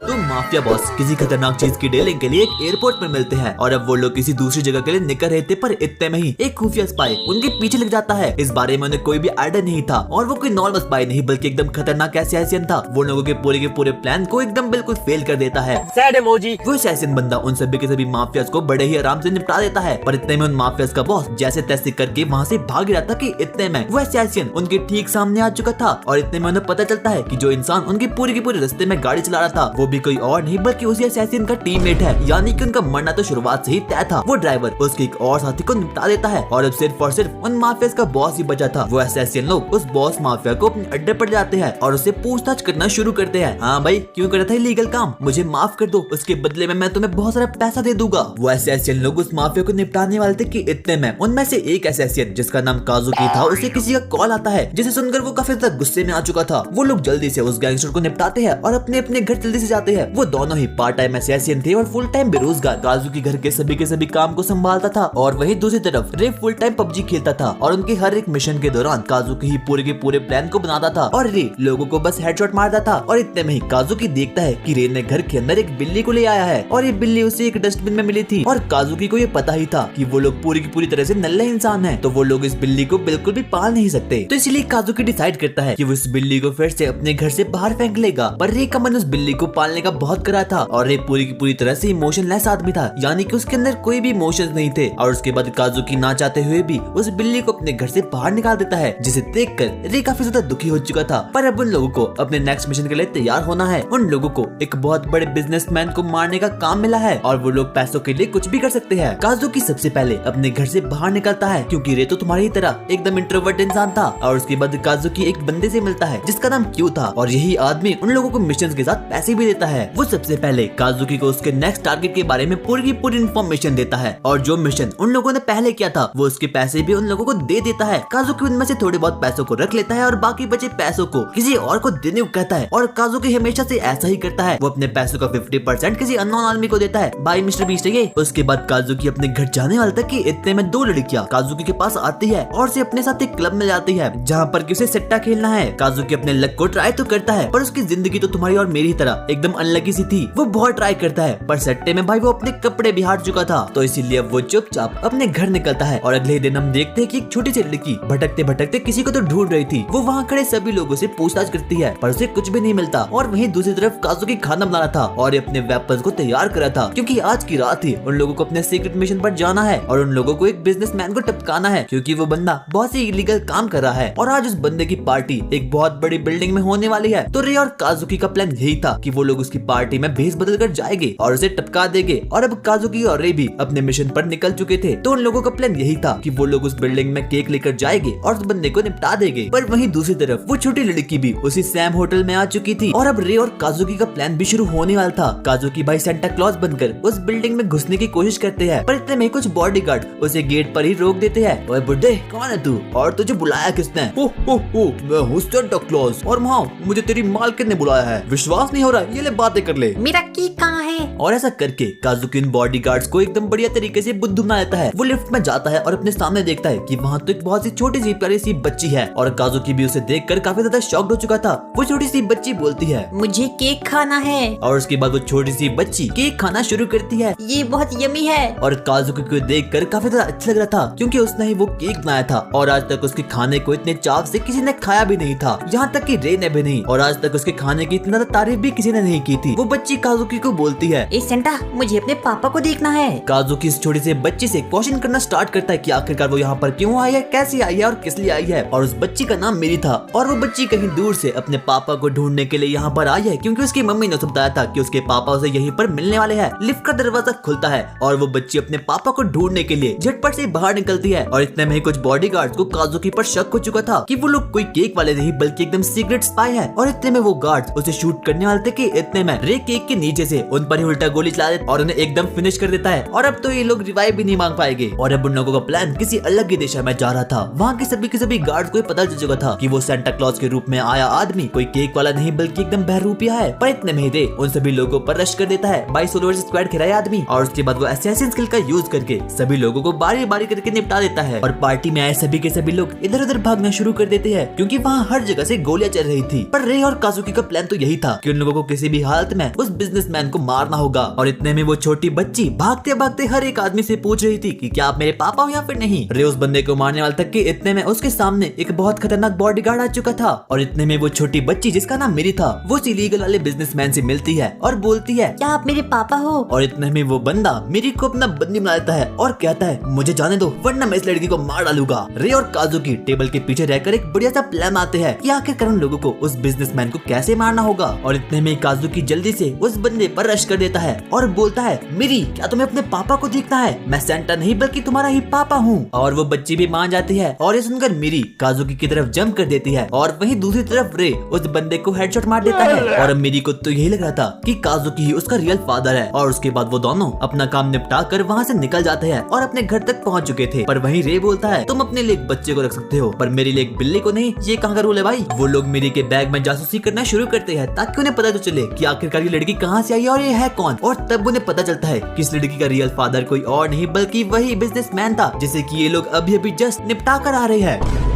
तो mafia boss किसी खतरनाक चीज की डीलिंग के लिए एक एयरपोर्ट में मिलते हैं और अब वो लोग किसी दूसरी जगह के लिए निकल रहे थे, पर इतने में ही एक खुफिया स्पाई उनके पीछे लग जाता है। इस बारे में उन्हें कोई भी आइडिया नहीं था और वो कोई नॉर्मल स्पाई नहीं बल्कि एकदम खतरनाक असैसिन था। वो लोगों के पूरे प्लान को एकदम बिल्कुल फेल कर देता है। Sad emoji. वो असैसिन बंदा उन सभी के सभी माफियाज को बड़े ही आराम से निपटा देता है, पर इतने में उन माफियाज का बॉस जैसे तैसे करके वहाँ से भाग रहा था कि इतने में वो असैसिन उनके ठीक सामने आ चुका था और इतने में उन्हें पता चलता है कि जो इंसान उनके पूरे रास्ते में गाड़ी चला रहा था वो भी कोई और नहीं बल्कि उसी असैसिन का टीममेट है। यानी कि उनका मरना तो शुरुआत से ही तय था। वो ड्राइवर उसके एक और साथी को निपटा देता है और अब सिर्फ और सिर्फ उन माफियाज का बॉस ही बचा था। वो असैसिन लोग उस बॉस माफिया को अपने अड्डे पर जाते हैं और उससे पूछताछ करना शुरू करते हैं। हाँ भाई, क्यों कर रहा था इलीगल काम, मुझे माफ कर दो, उसके बदले में मैं तुम्हें बहुत सारा पैसा दे दूंगा। वो असैसिन लोग उस माफिया को निपटाने वाले थे कि इतने में उनमें से एक असैसिन जिसका नाम काजुकी था, उसे किसी का कॉल आता है जिसे सुनकर वो काफी ज्यादा गुस्से में आ चुका था। वो लोग जल्दी से उस गैंगस्टर को निपटाते हैं और अपने अपने घर जल्दी से जाते हैं। वो दोनों ही पार्ट टाइम असैसिन थे और फुल टाइम बेरोजगार। काजुकी घर के सभी काम को संभालता था और वहीं दूसरी तरफ रे फुल टाइम पबजी खेलता था और उनके हर एक मिशन के दौरान काजुकी ही पूरे के पूरे प्लान को बनाता था और रे लोगों को बस हेडशॉट मारता था। और इतने में ही काजुकी देखता है कि रे ने घर के अंदर एक बिल्ली को ले आया है और ये बिल्ली उसे एक डस्टबिन में मिली थी और काजुकी को ये पता ही था कि वो लोग पूरी की पूरी तरह से नल्ले इंसान हैं, तो वो लोग इस बिल्ली को बिल्कुल भी पाल नहीं सकते। तो इसलिए काजुकी डिसाइड करता है कि वो इस बिल्ली को फिर से अपने घर से बाहर फेंक लेगा। पर रे का मन उस बिल्ली को पालने का बहुत करा था और रे पूरी की पूरी तरह से इमोशनलेस आदमी था, यानी कि उसके अंदर कोई भी इमोशंस नहीं थे। और उसके बाद काजुकी ना चाहते हुए भी उस बिल्ली को अपने घर से बाहर निकाल देता है, जिसे देखकर रे काफी ज्यादा दुखी हो चुका था। पर अब उन लोगों को अपने नेक्स्ट मिशन के लिए तैयार होना है। उन लोगों को एक बहुत बड़े बिजनेसमैन को मारने का काम मिला है और वो लोग पैसों के लिए कुछ भी कर सकते हैं। काजुकी सबसे पहले अपने घर से बाहर निकलता है क्योंकि रे तो तुम्हारी ही तरह एकदम इंट्रोवर्ट इंसान था। और उसके बाद काजुकी एक बंदे से मिलता है जिसका नाम क्यू था और यही आदमी उन लोगों को मिशन के साथ पैसे भी देता है। वो सबसे पहले काजुकी को उसके नेक्स्ट टारगेट के बारे में पूरी की पूरी इन्फॉर्मेशन देता है और जो मिशन उन लोगों ने पहले किया था वो उसके पैसे भी उन लोगों को दे देता है। काजुकी उनमें से थोड़े बहुत पैसों को रख लेता है और बाकी बचे पैसों को किसी और को देने को कहता है और काजुकी हमेशा से ऐसा ही करता है। वो अपने पैसों का 50% किसी अननोन आदमी को देता है। बाय मिस्टर बीस्ट ये। उसके बाद काजुकी अपने घर जाने वाला था कि इतने में दो लड़कियां काजुकी के पास आती है और उसे अपने साथ एक क्लब में जाती है जहाँ पर कि उसे सट्टा खेलना है। काजुकी अपने लक को ट्राई तो करता है पर उसकी जिंदगी तो तुम्हारी और मेरी तरह एकदम अनलकी सी थी। वो बहुत ट्राई करता है पर सट्टे में भाई वो अपने कपड़े भी हार चुका था, तो इसीलिए वो चुपचाप अपने घर निकलता है। और अगले दिन हम देखते हैं कि एक छोटी सी लड़की भटकते भटकते किसी को तो ढूंढ रही थी। वो वहाँ खड़े सभी लोगों से पूछताछ करती है पर उसे कुछ भी नहीं मिलता। और वहीं दूसरी तरफ काजुकी खाना बना रहा था और अपने वेपन्स को तैयार कर रहा था क्योंकि आज की रात ही उन लोगों को अपने सीक्रेट मिशन पर जाना है और उन लोगों को एक बिजनेसमैन को टपकाना है क्योंकि वो बंदा बहुत ही इलीगल काम कर रहा है। और आज उस बंदे की पार्टी एक बहुत बड़ी बिल्डिंग में होने वाली है। तो रे और काजुकी का प्लान यही था कि वो लोग उसकी पार्टी में भेस बदल कर जाएंगे और उसे टपका देंगे। और अब काजुकी और रे भी अपने मिशन पर निकल चुके थे, तो उन लोगों का प्लान यही था कि वो लोग उस बिल्डिंग में केक लेकर जाएंगे और उस बंदे को निपटा देंगे। पर वहीं दूसरी तरफ वो छोटी लड़की भी उसी सैम होटल में आ चुकी थी और अब रे और काजुकी का प्लान भी शुरू होने वाला था। काजुकी भाई सेंटा क्लॉज बनकर उस बिल्डिंग में घुसने की कोशिश करते हैं पर इतने में कुछ बॉडीगार्ड उसे गेट पर ही रोक देते हैं। ओए बुड्ढे, कौन है तू और तुझे बुलाया किसने? मैं हूँ सेंटा क्लॉज और हाँ, मुझे तेरी मालकिन ने बुलाया है। विश्वास नहीं हो रहा, ये ले बातें कर ले। मेरा की कहाँ है? और ऐसा करके काजुकी इन बॉडीगार्ड्स को एकदम बढ़िया तरीके से बुद्धू बना लेता है। वो लिफ्ट में जाता है और अपने सामने देखता है कि वहाँ तो एक बहुत सी छोटी सी प्यारी सी बच्ची है और काजुकी भी उसे देखकर काफी ज्यादा शॉक्ड हो चुका था। वो छोटी सी बच्ची बोलती है मुझे केक खाना है और उसके बाद वो छोटी सी बच्ची केक खाना शुरू करती है। ये बहुत यमी है। और काजुकी को देखकर काफी ज्यादा अच्छा लग रहा था क्योंकि उसने ही वो केक बनाया था और आज तक उसके खाने को इतने चाव से किसी ने खाया भी नहीं था, यहाँ तक कि रे ने भी नहीं। और आज तक उसके खाने की इतना तारीफ भी किसी ने नहीं की थी। वो बच्ची काजुकी को बोलती है ए सेंटा, मुझे अपने पापा को देखना है। काजुकी इस छोटी सी बच्ची से क्वेश्चन करना स्टार्ट करता है कि आखिरकार वो यहाँ पर क्यों आई है, कैसे आई है और किस लिए आई है। और उस बच्ची का नाम मेरी था और वो बच्ची कहीं दूर से अपने पापा को ढूंढने के लिए यहाँ पर आई है क्योंकि उसकी मम्मी ने उसे बताया था कि उसके पापा उसे यहीं पर मिलने वाले हैं। लिफ्ट का दरवाजा खुलता है और वो बच्ची अपने पापा को ढूंढने के लिए झटपट से बाहर निकलती है। और इतने में कुछ बॉडीगार्ड्स को काजुकी पर शक हो चुका था कि वो लोग कोई केक वाले नहीं बल्कि एकदम सीक्रेट स्पाई है। और इतने में वो गार्ड्स उसे शूट करने वाले थे कि इतने में रे केक के नीचे से उन पर ही उल्टा गोली चला देता और उन्हें एकदम फिनिश कर देता है। और अब तो ये लोग रिवाइव भी नहीं मांग पाएंगे। और अब उन लोगों का प्लान किसी अलग ही दिशा में जा रहा था। वहाँ के सभी गार्ड्स को पता चल चुका था कि वो सेंटा क्लॉज के रूप में आया आदमी कोई केक वाला नहीं बल्कि एकदम बहरूपिया है। पर इतने में रे उन सभी लोगों पर रश कर देता है। 22 सोलो वर्सेस स्क्वाड खिलाया आदमी और उसके बाद वो असैसिन स्किल का यूज करके सभी लोगों को बारी बारी करके निपटा देता है। और पार्टी में आए सभी के सभी लोग इधर उधर भागना शुरू कर देते हैं क्योंकि वहाँ हर जगह से गोलियां चल रही थी। पर रे और काजुकी का प्लान तो यही था कि उन लोगों को किसी किसी भी हालत में उस बिजनेसमैन को मारना होगा। और इतने में वो छोटी बच्ची भागते भागते हर एक आदमी से पूछ रही थी कि क्या आप मेरे पापा हो या फिर नहीं। रे उस बंदे को मारने वाले तक के इतने में उसके सामने एक बहुत खतरनाक बॉडीगार्ड आ चुका था। और इतने में वो छोटी बच्ची जिसका नाम मेरी था वो उस इलीगल वाले बिजनेसमैन से मिलती है और बोलती है क्या आप मेरे पापा हो? और इतने में वो बंदा मेरी को अपना बंदी बना लेता है और कहता है मुझे जाने दो वरना मैं इस लड़की को मार डालूंगा। रे और काजुकी टेबल के पीछे रहकर एक बढ़िया सा प्लान आते हैं कि आखिरकार उन लोगों को उस बिजनेसमैन को कैसे मारना होगा। और इतने में काजुकी जल्दी से उस बंदे पर रश कर देता है और बोलता है मेरी क्या तुम्हें अपने पापा को देखना है? मैं सेंटा नहीं बल्कि तुम्हारा ही पापा हूँ। और वो बच्ची भी मान जाती है और ये सुनकर मेरी काजुकी की तरफ जंप कर देती है और वहीं दूसरी तरफ रे उस बंदे को हेडशॉट मार देता है। और अब मेरी को तो यही लग रहा था कि काजुकी ही उसका रियल फादर है। और उसके बाद वो दोनों अपना काम निपटा कर वहाँ से निकल जाते हैं और अपने घर तक पहुँच चुके थे। पर वहीं रे बोलता है तुम अपने लिए एक बच्चे को रख सकते हो पर मेरे लिए एक बिल्ली को नहीं, ये कहाँ का रूल है भाई। वो लोग मेरी के बैग में जासूसी करना शुरू करते हैं ताकि उन्हें पता तो चले कि आखिरकार ये लड़की कहाँ से आई है और ये है कौन। और तब उन्हें पता चलता है कि इस लड़की का रियल फादर कोई और नहीं बल्कि वही बिजनेसमैन था जिसे कि ये लोग अभी अभी जस्ट निपटा कर आ रहे हैं।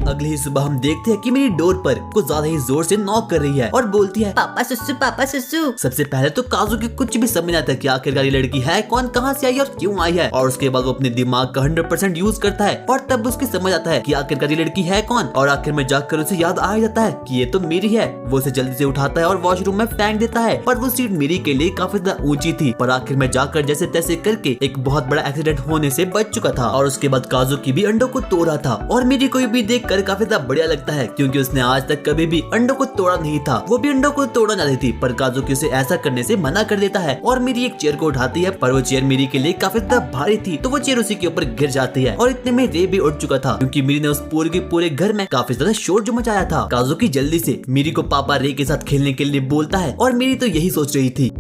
अगली ही सुबह हम देखते हैं कि मेरी डोर पर कुछ ज्यादा ही जोर से नॉक कर रही है और बोलती है पापा सुसु पापा सुसु। सबसे पहले तो काजुकी कुछ भी समझ नहीं आता कि आखिरकार ये लड़की है कौन, कहाँ से आई और क्यों आई है। और उसके बाद वो अपने दिमाग का 100% यूज करता है और तब उसके समझ आता है कि आखिरकार ये लड़की है कौन। और आखिर में जाकर उसे याद आ जाता है कि ये तो मेरी है। वो उसे जल्दी से उठाता है और वॉशरूम में फेंक देता है। पर वो सीट मेरी के लिए काफी ज्यादा ऊंची थी पर आखिर में जाकर जैसे तैसे करके एक बहुत बड़ा एक्सीडेंट होने से बच चुका था। और उसके बाद काजुकी भी अंडों को तोड़ा था और मेरी को भी देख कर काफी ज्यादा बढ़िया लगता है क्योंकि उसने आज तक कभी भी अंडों को तोड़ा नहीं था। वो भी अंडों को तोड़ना चाहती थी पर काजुकी उसे ऐसा करने से मना कर देता है और मेरी एक चेयर को उठाती है पर वो चेयर मेरी के लिए काफी ज्यादा भारी थी तो वो चेयर उसी के ऊपर गिर जाती है। और इतने में रे भी उठ चुका था क्योंकि मेरी ने उस पूरे के पूरे घर में काफी ज्यादा शोर जो मचाया था। काजुकी जल्दी से मेरी को पापा रे के साथ खेलने के लिए बोलता है और मेरी तो यही सोच रही थी।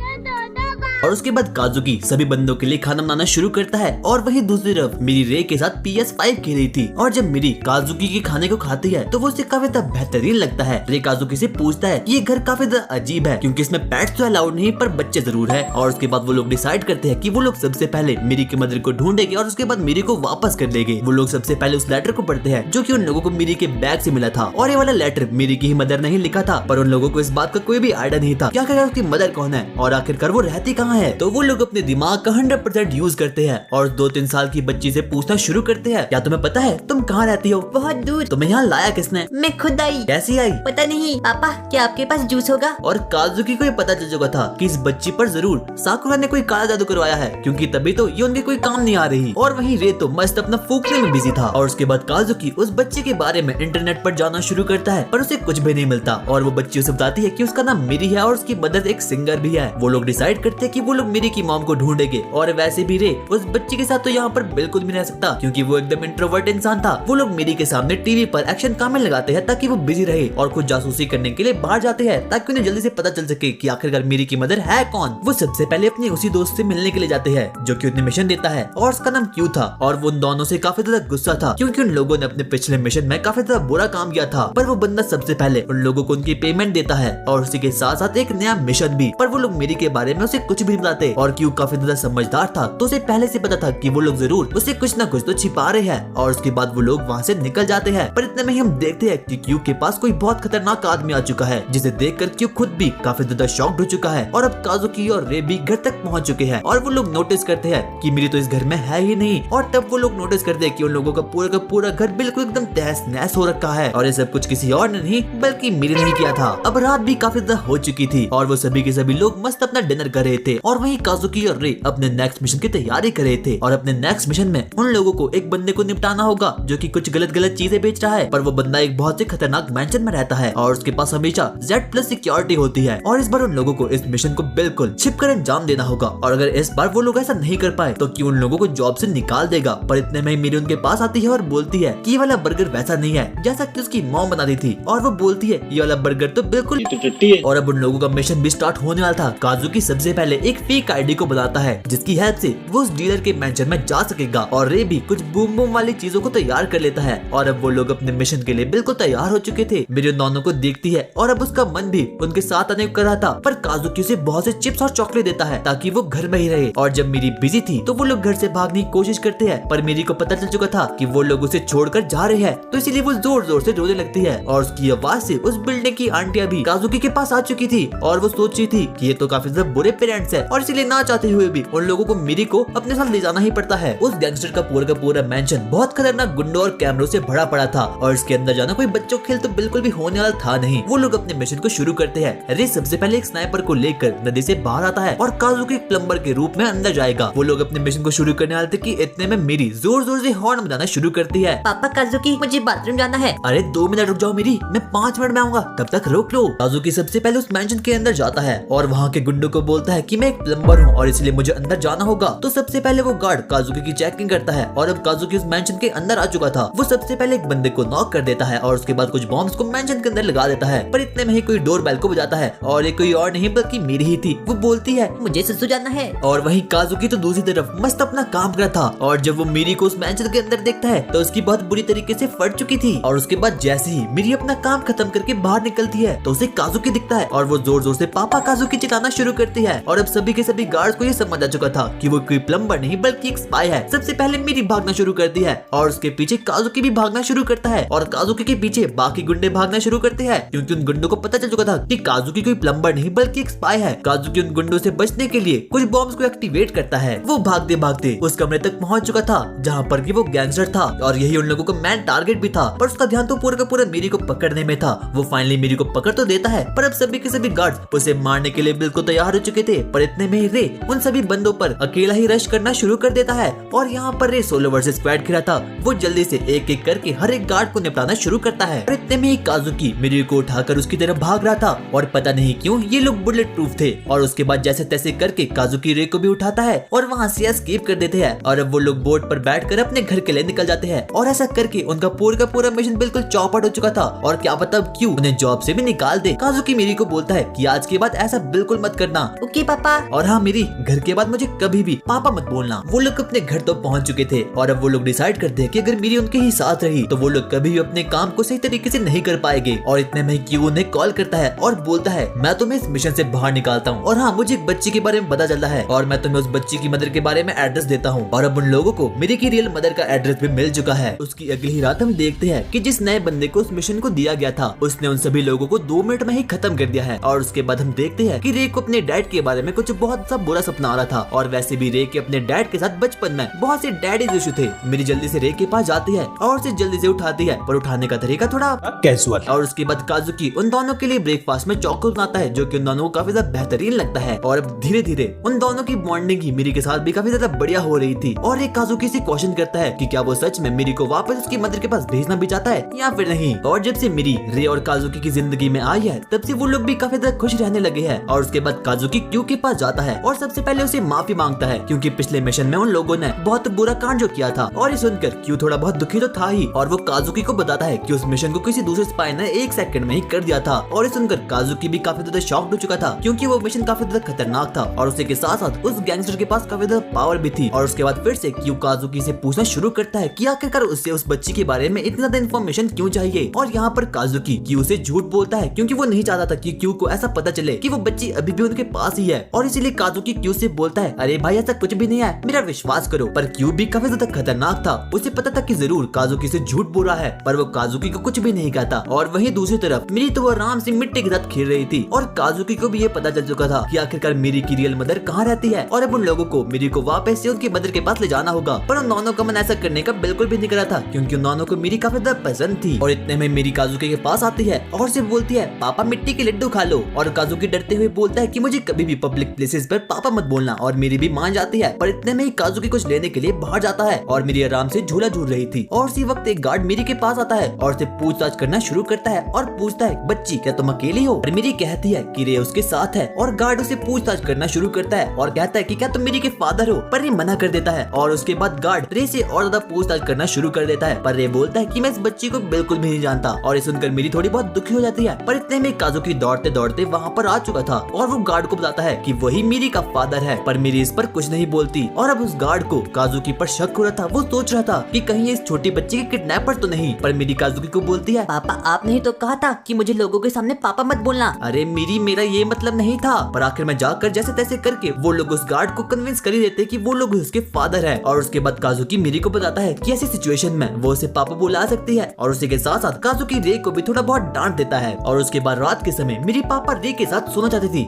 और उसके बाद काजुकी सभी बंदों के लिए खाना बनाना शुरू करता है और वहीं दूसरी तरफ मेरी रे के साथ PS5 खेल रही थी। और जब मेरी काजुकी के खाने को खाती है तो वो उसे काफी ज्यादा बेहतरीन लगता है। रे काजुकी से पूछता है ये घर काफी ज्यादा अजीब है क्योंकि इसमें पेट्स तो अलाउड नहीं पर बच्चे जरूर है। और उसके बाद वो लोग डिसाइड करते हैं कि वो लोग सबसे पहले मेरी की मदर को ढूंढेंगे और उसके बाद मेरी को वापस कर लेंगे। वो लोग सबसे पहले उस लेटर को पढ़ते हैं जो कि उन लोगों को मेरी के बैग से मिला था। और ये वाला लेटर मेरी की ही मदर ने ही लिखा था पर उन लोगों को इस बात का कोई भी आइडिया नहीं था कि आखिरकार उसकी मदर कौन है और आखिरकार वो रहती कहाँ है। तो वो लोग अपने दिमाग का 100% यूज करते हैं और 2-3 साल की बच्ची से पूछना शुरू करते हैं क्या तुम्हें पता है तुम कहाँ रहती हो? बहुत दूर। तुम्हें यहाँ लाया किसने? मैं खुद आई। कैसी आई? पता नहीं। पापा क्या आपके पास जूस होगा? और काजुकी को ये पता चल चुका था कि इस बच्ची पर जरूर साकुरा ने कोई काला जादू करवाया है क्योंकि तभी तो ये उनके कोई काम नहीं आ रही। और वहीं रे तो मस्त अपना फूकने में बिजी था। और उसके बाद काजुकी उस बच्चे के बारे में इंटरनेट पर जाना शुरू करता है पर उसे कुछ भी नहीं मिलता। और वो बच्ची उसे बताती है कि उसका नाम मेरी है और उसकी मदर एक सिंगर भी है। वो लोग डिसाइड करते हैं कि वो लोग मेरी की मॉम को ढूंढेंगे। और वैसे भी रे उस बच्ची के साथ तो यहाँ पर बिल्कुल भी नहीं रह सकता क्योंकि वो एकदम इंट्रोवर्ट इंसान था। वो लोग मेरी के सामने टीवी पर एक्शन कमेंट लगाते हैं ताकि वो बिजी रहे और कुछ जासूसी करने के लिए बाहर जाते हैं ताकि उन्हें जल्दी से पता चल सके कि आखिरकार मेरी की मदर है कौन। वो सबसे पहले अपने उसी दोस्त से मिलने के लिए जाते हैं जो कि उन्हें मिशन देता है और उसका नाम क्यू था। और वो उन दोनों से काफी ज्यादा गुस्सा था क्योंकि उन लोगों ने अपने पिछले मिशन में काफी ज्यादा बुरा काम किया था। पर वो बंदा सबसे पहले उन लोगों को उनकी पेमेंट देता है और उसी के साथ साथ एक नया मिशन भी। पर वो लोग मेरी के बारे में उसे कुछ भी नहीं बताते। और क्यू काफी ज्यादा समझदार था तो उसे पहले से पता था कि वो लोग जरूर उसे कुछ ना कुछ तो छिपा रहे हैं। और उसके बाद वो लोग वहाँ से निकल जाते हैं। पर इतने में ही हम देखते हैं कि क्यू के पास कोई बहुत खतरनाक आदमी आ चुका है जिसे देखकर क्यू खुद भी काफी ज्यादा शॉक्ड हो चुका है। और अब काजुकी और रे भी घर तक पहुँच चुके हैं और वो लोग नोटिस करते हैं कि मेरी तो इस घर में है ही नहीं। और तब वो लोग नोटिस करते हैं कि उन लोगों का पूरा घर बिल्कुल एकदम तहस नहस हो रखा है। और ये सब कुछ किसी और ने नहीं बल्कि मेरे ने किया था। अब रात भी काफी ज्यादा हो चुकी थी और वो सभी के सभी लोग मस्त अपना डिनर कर रहे थे। और वहीं काजुकी और रे अपने नेक्स्ट मिशन की तैयारी कर रहे थे। और अपने नेक्स्ट मिशन में उन लोगों को एक बंदे को निपटाना होगा जो कि कुछ गलत चीजें बेच रहा है। पर वो बंदा एक बहुत ही खतरनाक मैंशन में रहता है और उसके पास हमेशा Z+ सिक्योरिटी होती है। और इस बार उन लोगों को इस मिशन को बिल्कुल छिपकर अंजाम देना होगा। और अगर इस बार वो लोग ऐसा नहीं कर पाए तो क्यों उन लोगों को जॉब से निकाल देगा। पर इतने में मेरी उनके पास आती है और बोलती है कि ये वाला बर्गर वैसा नहीं है जैसा कि उसकी मॉम बनाती थी। और वो बोलती है ये वाला बर्गर तो बिल्कुल टट्टी है। और अब उन लोगों का मिशन भी स्टार्ट होने वाला था। काजुकी सबसे पहले एक फेक आईडी को बताता है जिसकी हेल्प से वो उस डीलर के मेंशन में जा सकेगा। और रे भी कुछ बूम बूम वाली चीजों को तैयार कर लेता है और अब वो लोग अपने मिशन के लिए बिल्कुल तैयार हो चुके थे। मेरी उन दोनों को देखती है और अब उसका मन भी उनके साथ आने को कर रहा था, पर काजुकी उसे बहुत से चिप्स और चॉकलेट देता है ताकि वो घर में ही रहे। और जब मेरी बिजी थी तो वो लोग घर से भागने की कोशिश करते हैं, पर मेरी को पता चल चुका था कि वो लोग उसे छोड़कर जा रहे हैं, तो इसीलिए वो जोर जोर से रोने लगती है। और उसकी आवाज से उस बिल्डिंग की आंटियां भी काजुकी के पास आ चुकी थी और वो सोच रही थी कि ये तो काफी ज्यादा बुरे पेरेंट्स है और इसीलिए ना चाहते हुए भी उन लोगों को मेरी को अपने साथ ले जाना ही पड़ता है। उस गैंगस्टर का पूरा मेंशन बहुत खतरनाक गुंडों और कैमरों से भरा पड़ा था और इसके अंदर जाना कोई बच्चों खेल तो बिल्कुल भी होने वाला था नहीं। वो लोग अपने मिशन को शुरू करते हैं। रे सबसे पहले एक स्नाइपर को लेकर नदी से बाहर आता है और काजुकी एक प्लम्बर के रूप में अंदर जाएगा। वो लोग अपने मिशन को शुरू करने वाले थे कि इतने में मेरी जोर जोर से हॉर्न बजाना शुरू करती है। पापा काजुकी मुझे बाथरूम जाना है। अरे 2 मिनट रुक जाओ मेरी, मैं 5 मिनट में आऊंगा, तब तक रोक लो। काजुकी सबसे पहले उस मेंशन के अंदर जाता है और वहाँ के गुंडों को बोलता है कि मैं एक प्लम्बर हूँ और इसलिए मुझे अंदर जाना होगा। तो सबसे पहले वो गार्ड काजुकी की चेकिंग करता है और अब काजुकी उस मेंशन के अंदर आ चुका था। वो सबसे पहले एक बंदे को नॉक कर देता है और उसके बाद कुछ बॉम्ब्स को मेंशन के अंदर लगा देता है, पर इतने में ही कोई डोर बेल को बजाता है और ये कोई और नहीं बल्कि मेरी ही थी। वो बोलती है मुझे ससुर जाना है। और वहीं काजुकी तो दूसरी तरफ मस्त अपना काम कर रहा था और जब वो मेरी को उस मेंशन के अंदर देखता है तो उसकी बहुत बुरी तरीके से फट चुकी थी। और उसके बाद जैसे ही मेरी अपना काम खत्म करके बाहर निकलती है तो उसे काजुकी दिखता है और वो जोर जोर से पापा काजुकी चिल्लाना शुरू करती है। और अब सभी के सभी गार्ड्स को ये समझ आ चुका था कि वो कोई प्लम्बर नहीं बल्कि एक स्पाई है। सबसे पहले मेरी भागना शुरू करती है और उसके पीछे काजुकी भी भागना शुरू करता है और काजुकी के पीछे बाकी गुंडे भागना शुरू करते हैं, क्योंकि उन गुंडों को पता चल चुका था कि काजुकी कोई प्लम्बर नहीं बल्कि एक स्पाई है। काजुकी उन गुंडों से बचने के लिए कुछ बॉम्ब्स को एक्टिवेट करता है। वो भागते भागते उस कमरे तक पहुंच चुका था जहाँ पर कि वो गैंगस्टर था और यही उन लोगों का मैन टारगेट भी था, पर उसका ध्यान तो पूरा का पूरा मेरी को पकड़ने में था। वो फाइनली मेरी को पकड़ तो देता है, पर अब सभी के सभी गार्ड्स उसे मारने के लिए बिल्कुल तैयार हो चुके थे। पर इतने में ही रे उन सभी बंदों पर अकेला ही रश करना शुरू कर देता है और यहाँ पर रे सोलो वर्सेस स्क्वाड खेला था। वो जल्दी से एक एक करके हर एक गार्ड को निपटाना शुरू करता है। और इतने में ही काजुकी मेरी को उठाकर उसकी तरफ भाग रहा था और पता नहीं क्यों ये लोग बुलेट प्रूफ थे। और उसके बाद जैसे तैसे करके काजुकी रे को भी उठाता है और वहाँ से एस्केप कर देते हैं और अब वो लोग बोट पर बैठकर अपने घर के लिए निकल जाते हैं। और ऐसा करके उनका पूरा का पूरा मिशन बिल्कुल चौपट हो चुका था और क्या पता क्यों उन्हें जॉब से भी निकाल दे। काजुकी मेरी को बोलता है कि आज के बाद ऐसा बिल्कुल मत करना। ओके पापा। और हाँ मेरी, घर के बाद मुझे कभी भी पापा मत बोलना। वो लोग अपने घर तो पहुंच चुके थे और अब वो लोग डिसाइड करते हैं कि अगर मेरी उनके ही साथ रही तो वो लोग कभी भी अपने काम को सही तरीके से नहीं कर पाएंगे। और इतने में क्यू उन्हें कॉल करता है और बोलता है मैं तुम्हें इस मिशन से बाहर निकालता हूँ और हाँ मुझे एक बच्ची के बारे में पता चलता है और मैं तुम्हें उस बच्ची की मदर के बारे में एड्रेस देता हूँ। और अब उन लोगों को मेरी की रियल मदर का एड्रेस भी मिल चुका है। उसकी अगली ही रात हम देखते हैं कि जिस नए बंदे को उस मिशन को दिया गया था उसने उन सभी लोगों को 2 मिनट में ही खत्म कर दिया है। और उसके बाद हम देखते हैं कि रे को अपने डैड के बारे में कुछ बहुत सा बुरा सपना आ रहा था और वैसे भी रे के अपने डैड के साथ बचपन में बहुत से डैडी इशू थे। मेरी जल्दी से रे के पास जाती है और उसे जल्दी से उठाती है, पर उठाने का तरीका थोड़ा कैजुअल। और उसके बाद काजुकी उन दोनों के लिए ब्रेकफास्ट में चौको बनाता है जो कि उन दोनों को काफी ज्यादा बेहतरीन लगता है। और अब धीरे धीरे उन दोनों की बॉन्डिंग ही मेरी के साथ भी काफी ज्यादा बढ़िया हो रही थी। और एक काजुकी से क्वेश्चन करता है कि क्या वो सच में मेरी को वापस उसकी मदर के पास भेजना भी चाहता है या फिर नहीं। और जब से मेरी रे और काजुकी की जिंदगी में आई है तब से वो लोग भी काफी ज्यादा खुश रहने लगे हैं। और उसके बाद काजुकी क्यू के पास जाता है और सबसे पहले उसे माफी मांगता है क्योंकि पिछले मिशन में उन लोगों ने बहुत बुरा कांड जो किया था। और ये सुनकर क्यू थोड़ा बहुत दुखी तो था ही और वो काजुकी को बताता है कि उस मिशन को किसी दूसरे स्पाई ने 1 सेकंड में ही कर दिया था। और ये सुनकर काजुकी भी काफी ज्यादा शॉक्ड हो चुका था क्योंकि वो मिशन काफी ज्यादा खतरनाक था और उसी के साथ साथ उस गैंगस्टर के पास काफी ज्यादा पावर भी थी। और उसके बाद फिर से क्यू काजुकी से पूछना शुरू करता है कि आखिरकार उससे उस बच्ची के बारे में इतना ज्यादा इन्फॉर्मेशन क्यों चाहिए। और यहाँ पर काजुकी क्यू से झूठ बोलता है क्योंकि वो नहीं चाहता था कि क्यू को ऐसा पता चले कि वो बच्ची अभी भी उनके पास ही है। और इसीलिए काजुकी क्यू से बोलता है अरे भाई ऐसा कुछ भी नहीं है, मेरा विश्वास करो। पर क्यू भी काफी ज्यादा खतरनाक था, उसे पता था कि जरूर काजुकी से झूठ बोल रहा है, पर वो काजुकी को कुछ भी नहीं कहता। और वहीं दूसरी तरफ मेरी तो वो आराम से मिट्टी के साथ खेल रही थी और काजुकी को भी ये पता चल चुका था कि आखिरकार मेरी की रियल मदर कहाँ रहती है और अब उन लोगों को मेरी को वापस से उनकी मदर के पास ले जाना होगा। पर उन दोनों का मन ऐसा करने का बिल्कुल भी नहीं करा था क्योंकि उन दोनों को मेरी काफी ज्यादा पसंद थी। और इतने में मेरी काजुकी के पास आती है और सिर्फ बोलती है पापा मिट्टी के लड्डू खा लो। और काजुकी डरते हुए बोलता है कि मुझे कभी भी पब्लिक प्लेसेस पर पापा मत बोलना। और मेरी भी मान जाती है, पर इतने में ही काजुकी कुछ लेने के लिए बाहर जाता है और मेरी आराम से झूला झूल रही थी। और उसी वक्त एक गार्ड मेरी के पास आता है और उसे पूछताछ करना शुरू करता है और पूछता है बच्ची क्या तुम अकेली हो। और मेरी कहती है कि रे उसके साथ है और गार्ड उसे पूछताछ करना शुरू करता है और कहता है कि क्या तुम मेरी के फादर हो, पर रे मना कर देता है। और उसके बाद गार्ड रे से और ज्यादा पूछताछ करना शुरू कर देता है, पर रे बोलता है कि मैं इस बच्ची को बिल्कुल भी नहीं जानता। और ये सुनकर मेरी थोड़ी बहुत दुखी हो जाती है, पर इतने में काजुकी दौड़ते दौड़ते वहाँ पर आ चुका था और वो गार्ड को बताता है कि वही मीरी का फादर है। पर मीरी इस पर कुछ नहीं बोलती और अब उस गार्ड को काजुकी पर शक हो रहा था। वो सोच रहा था कि कहीं इस छोटी बच्ची के किडनैपर तो नहीं। पर मीरी काजुकी को बोलती है, पापा आपने ही तो कहा था कि मुझे लोगों के सामने पापा मत बोलना। अरे मीरी मेरा ये मतलब नहीं था। पर आखिर में जाकर जैसे तैसे करके वो लोग उस गार्ड को कन्विंस कर ही देते कि वो लोग उसके फादर है। और उसके बाद काजुकी मीरी को बताता है कि ऐसी सिचुएशन में वो उसे पापा बुला सकती है। और उसी के साथ साथ काजुकी रे को भी थोड़ा बहुत डांट देता है। और उसके बाद रात के समय मेरी पापा रे के साथ सोना चाहती थी।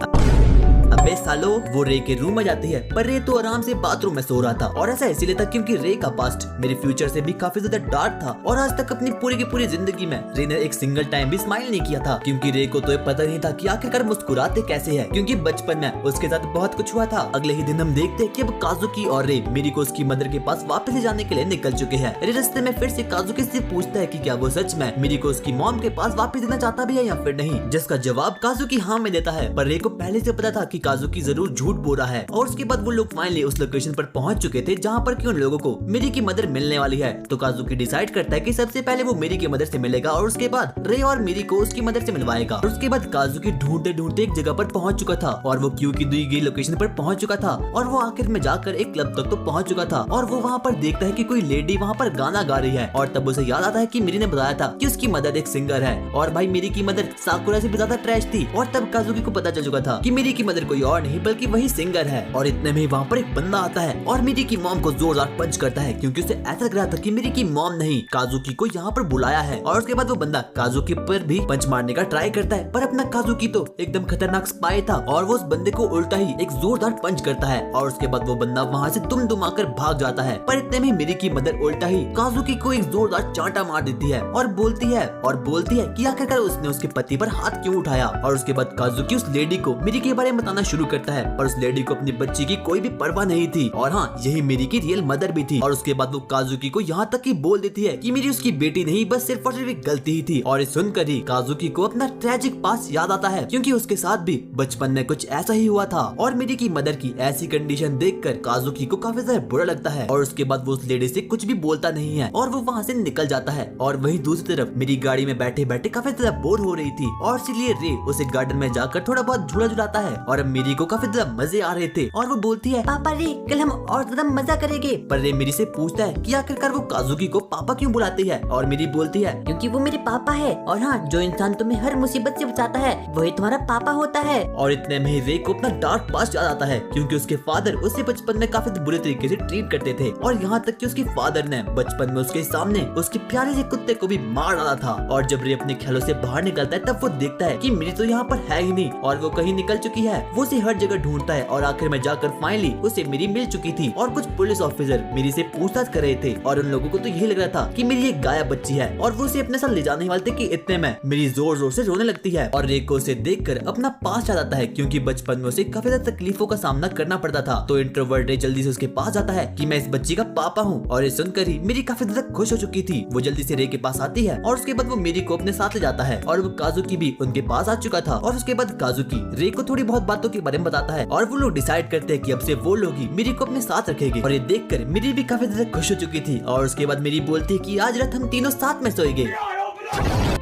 अबे सालो, वो रे के रूम में जाती है। पर रे तो आराम से बाथरूम में सो रहा था। और ऐसा इसीलिए था क्योंकि रे का पास्ट मेरे फ्यूचर से भी काफी ज्यादा डार्क था। और आज तक अपनी पूरी की पूरी जिंदगी में रे ने एक सिंगल टाइम भी स्माइल नहीं किया था। क्योंकि रे को तो ये पता नहीं था कि आखिरकार मुस्कुराते कैसे है। क्योंकि बचपन में उसके साथ बहुत कुछ हुआ था। अगले ही दिन हम देखते हैं कि अब काजुकी और रे मेरी को उसकी मदर के पास वापस ले जाने के लिए निकल चुके हैं। रे रास्ते में फिर से काजुकी से पूछता है कि क्या वो सच में मेरी को उसकी मॉम के पास वापस देना चाहता भी है या फिर नहीं, जिसका जवाब काजुकी हाँ में देता है। पर रे को पहले से पता था कि काजुकी जरूर झूठ बोल रहा है। और उसके बाद वो लोग फाइनली उस लोकेशन पर पहुंच चुके थे जहां पर कि उन लोगों को मेरी की मदर मिलने वाली है। तो काजुकी डिसाइड करता है कि सबसे पहले वो मेरी की मदर से मिलेगा और उसके बाद रे और मेरी को उसकी मदर से मिलवाएगा। और उसके बाद काजुकी ढूंढते ढूंढते एक जगह पर पहुंच चुका था और वो क्यू की दी गई लोकेशन पर पहुंच चुका था। और वो आखिर में जाकर एक क्लब तक तो पहुंच चुका था। और वो वहाँ पर देखता है कि कोई लेडी वहाँ पर गाना गा रही है। और तब उसे याद आता है कि मेरी ने बताया था कि उसकी मदर एक सिंगर है। और भाई मेरी की मदर साकुरा से भी ज्यादा ट्रैश थी। और तब काजुकी को पता चल चुका था कि मेरी की मदर कोई और नहीं बल्कि वही सिंगर है। और इतने में वहाँ पर एक बंदा आता है और मेरी की मॉम को जोरदार पंच करता है क्योंकि उसे ऐसा लग रहा था कि मेरी की मॉम नहीं काजुकी को यहाँ पर बुलाया है। और उसके बाद वो बंदा काजुकी पर भी पंच मारने का ट्राई करता है। पर अपना काजुकी तो एकदम खतरनाक स्पाई था और वो उस बंदे को उल्टा ही एक जोरदार पंच करता है। और उसके बाद वो बंदा वहाँ से दुम-दुमाकर भाग जाता है। पर इतने में मेरी की मदर उल्टा ही काजुकी को एक जोरदार चांटा मार देती है और बोलती है कि आखिरकार उसने उसके पति पर हाथ क्यों उठाया। और उसके बाद काजुकी उस लेडी को मेरी के बारे में बताना शुरू करता है। पर उस लेडी को अपनी बच्ची की कोई भी परवाह नहीं थी। और हाँ, यही मेरी की रियल मदर भी थी। और उसके बाद वो काजुकी को यहाँ तक कि बोल देती है कि मेरी उसकी बेटी नहीं बस सिर्फ और सिर्फ एक गलती ही थी। और सुनकर ही काजुकी को अपना ट्रेजिक पास्ट याद आता है क्योंकि उसके साथ भी बचपन में कुछ ऐसा ही हुआ था। और मेरी की मदर की ऐसी कंडीशन देखकर काजुकी को काफी ज्यादा बुरा लगता है। और उसके बाद वो उस लेडी से कुछ भी बोलता नहीं है और वो वहाँ से निकल जाता है। और वही दूसरी तरफ मेरी गाड़ी में बैठे बैठे काफी ज्यादा बोर हो रही थी और इसलिए रे उसे गार्डन में जाकर थोड़ा बहुत झूला झुलाता है। और अब मेरी को काफी ज्यादा मजे आ रहे थे और वो बोलती है, पापा रे कल हम और ज्यादा मजा करेंगे। पर रे मेरी से पूछता है कि आखिरकार वो काजुकी को पापा क्यों बुलाती है। और मेरी बोलती है, क्योंकि वो मेरे पापा है। और हाँ, जो इंसान तुम्हें हर मुसीबत से बचाता है वही तुम्हारा पापा होता है। और इतने में ही रे को अपना डार्क पास्ट याद आता है क्योंकि उसके फादर उसे बचपन में काफी बुरे तरीके से ट्रीट करते थे। और यहाँ तक कि उसके फादर ने बचपन में उसके सामने उसके प्यारे से कुत्ते को भी मार डाला था। और जब रे अपने ख्यालों से बाहर निकलता है तब वो देखता है कि मेरी तो यहाँ पर है ही नहीं और वो कहीं निकल चुकी है। वो उसे हर जगह ढूंढता है और आखिर में जाकर फाइनली उसे मेरी मिल चुकी थी। और कुछ पुलिस ऑफिसर मेरी से पूछताछ कर रहे थे और उन लोगों को तो यही लग रहा था कि मेरी एक गायब बच्ची है और वो उसे अपने साथ ले जाने वाले थे कि इतने में मेरी जोर जोर से रोने लगती है। और रे को उसे देखकर अपना पास याद आता है क्योंकि बचपन में उसे काफी ज्यादा तकलीफों का सामना करना पड़ता था। तो इंट्रोवर्ट रे जल्दी से उसके पास जाता है कि मैं इस बच्ची का पापा हूँ। और ये सुनकर ही मेरी काफी ज्यादा खुश हो चुकी थी। वो जल्दी से रे के पास आती है और उसके बाद वो मेरी को अपने साथ ले जाता है। और वो काजुकी भी उनके पास आ चुका था। और उसके बाद काजुकी रे को थोड़ी बहुत बातों के बारे में बताता है और वो लोग डिसाइड करते हैं कि अब से वो लोग ही मेरी को अपने साथ रखेंगे। और ये देखकर मेरी भी काफी ज्यादा खुश हो चुकी थी। और उसके बाद मेरी बोलती है कि आज रात हम तीनों साथ में सोएंगे।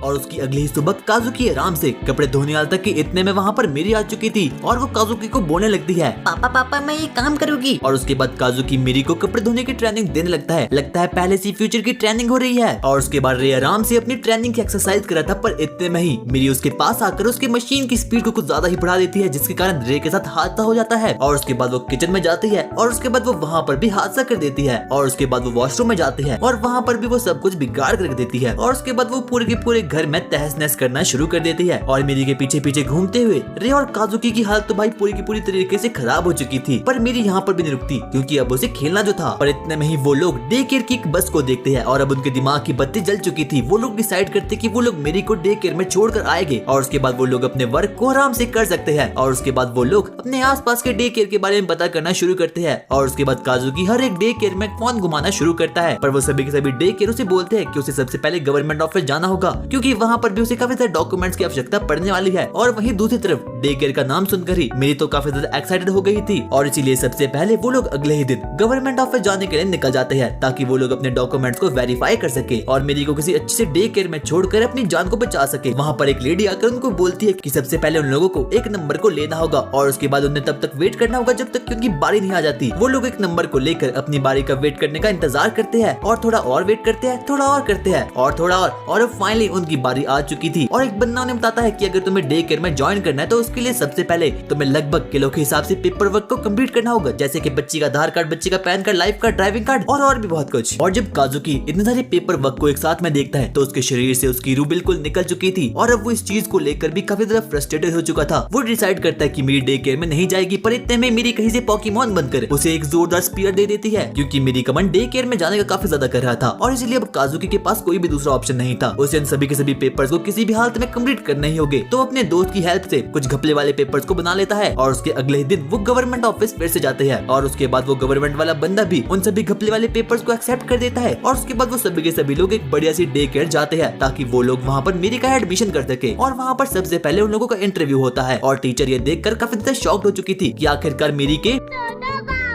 और उसकी अगली ही सुबह काजुकी आराम से कपड़े धोने वाले तक कि इतने में वहाँ पर मेरी आ चुकी थी और वो काजुकी को बोलने लगती है, पापा पापा मैं ये काम करूँगी। और उसके बाद काजुकी मेरी को कपड़े धोने की ट्रेनिंग देने लगता है पहले से फ्यूचर की ट्रेनिंग हो रही है। और उसके बाद रे आराम से अपनी ट्रेनिंग की एक्सरसाइज कर रहा था। पर इतने में ही मेरी उसके पास आकर उसकी मशीन की स्पीड को कुछ ज्यादा ही बढ़ा देती है जिसके कारण रे के साथ हादसा हो जाता है। और उसके बाद वो किचन में जाती है और उसके बाद वो वहाँ पर भी हादसा कर देती है। और उसके बाद वो वॉशरूम में जाती है और वहाँ पर भी वो सब कुछ बिगाड़ कर देती है। और उसके बाद वो पूरे के पूरे घर में तहस नहस करना शुरू कर देती है। और मेरी के पीछे पीछे घूमते हुए रे और काजुकी की हालत तो भाई पूरी की पूरी तरीके से खराब हो चुकी थी। पर मेरी यहाँ पर भी नहीं रुकती क्योंकि अब उसे खेलना जो था। पर इतने में ही वो लोग डे केयर की एक बस को देखते हैं और अब उनके दिमाग की बत्ती जल चुकी थी। वो लोग डिसाइड करते कि वो लोग मेरी को डे केयर में छोड़कर आएंगे और उसके बाद वो लोग अपने वर्क को आराम से कर सकते हैं। और उसके बाद वो लोग अपने आसपास के डे केयर के बारे में पता करना शुरू करते हैं। और उसके बाद काजुकी हर एक डे केयर में फोन घुमाना शुरू करता है। पर वो सभी के सभी डे केयर उसे बोलते हैं कि उसे सबसे पहले गवर्नमेंट ऑफिस जाना होगा क्योंकि क्योंकि वहाँ पर भी उसे काफी सारे डॉक्यूमेंट्स की आवश्यकता पड़ने वाली है। और वहीं दूसरी तरफ डे केयर का नाम सुनकर ही मेरी तो काफी ज्यादा एक्साइटेड हो गई थी और इसीलिए सबसे पहले वो लोग अगले ही दिन गवर्नमेंट ऑफिस जाने के लिए निकल जाते हैं ताकि वो लोग अपने डॉक्यूमेंट्स को वेरीफाई कर सके और मेरी को किसी अच्छे से डे केयर में छोड़कर अपनी जान को बचा सके। वहाँ पर एक लेडी आकर उनको बोलती है कि सबसे पहले उन लोगों को एक नंबर को लेना होगा और उसके बाद उन्हें तब तक वेट करना होगा जब तक कि उनकी बारी नहीं आ जाती। वो लोग एक नंबर को लेकर अपनी बारी का वेट करने का इंतजार करते हैं और थोड़ा और वेट करते हैं, थोड़ा और करते हैं और थोड़ा और अब फाइनली उनकी बारी आ चुकी थी। और एक बंदा उन्हें बताता है कि अगर तुम्हें डे केयर में ज्वाइन करना है तो उसके लिए सबसे पहले तुम्हें लगभग किलो के हिसाब से पेपर वर्क को कंप्लीट करना होगा, जैसे कि बच्ची का आधार कार्ड, बच्ची का pan card, life card, driving card और भी बहुत कुछ। और जब काजुकी इतने सारे पेपर वर्क को एक साथ में देखता है तो उसके शरीर से उसकी रूह बिल्कुल निकल चुकी थी और अब वो इस चीज को लेकर भी काफी ज्यादा फ्रस्ट्रेटेड हो चुका था। वो डिसाइड करता है कि मेरी डे केयर में नहीं जाएगी, पर इतने में मेरी कहीं से पोकेमॉन बनकर उसे एक जोरदार स्पीयर दे देती है क्योंकि मेरी कमांड डे केयर में जाने का काफी ज्यादा कर रहा था और इसलिए अब काजुकी के पास कोई भी दूसरा ऑप्शन नहीं था। उसे इन सभी के सभी पेपर्स को किसी भी हालत में कंप्लीट करने ही होंगे। तो अपने दोस्त की हेल्प से कुछ घपले वाले पेपर्स को बना लेता है और उसके अगले ही दिन वो गवर्नमेंट ऑफिस फिर से जाते हैं और उसके बाद वो गवर्नमेंट वाला बंदा भी उन सभी घपले वाले पेपर्स को एक्सेप्ट कर देता है और उसके बाद वो सभी के सभी लोग एक बढ़िया सी डे केयर जाते हैं ताकि वो लोग वहाँ पर मेरी का एडमिशन कर सके। और वहाँ पर सबसे पहले उन लोगों का इंटरव्यू होता है और टीचर ये देखकर काफी ज्यादा शॉक्ड हो चुकी थी कि आखिरकार मेरी के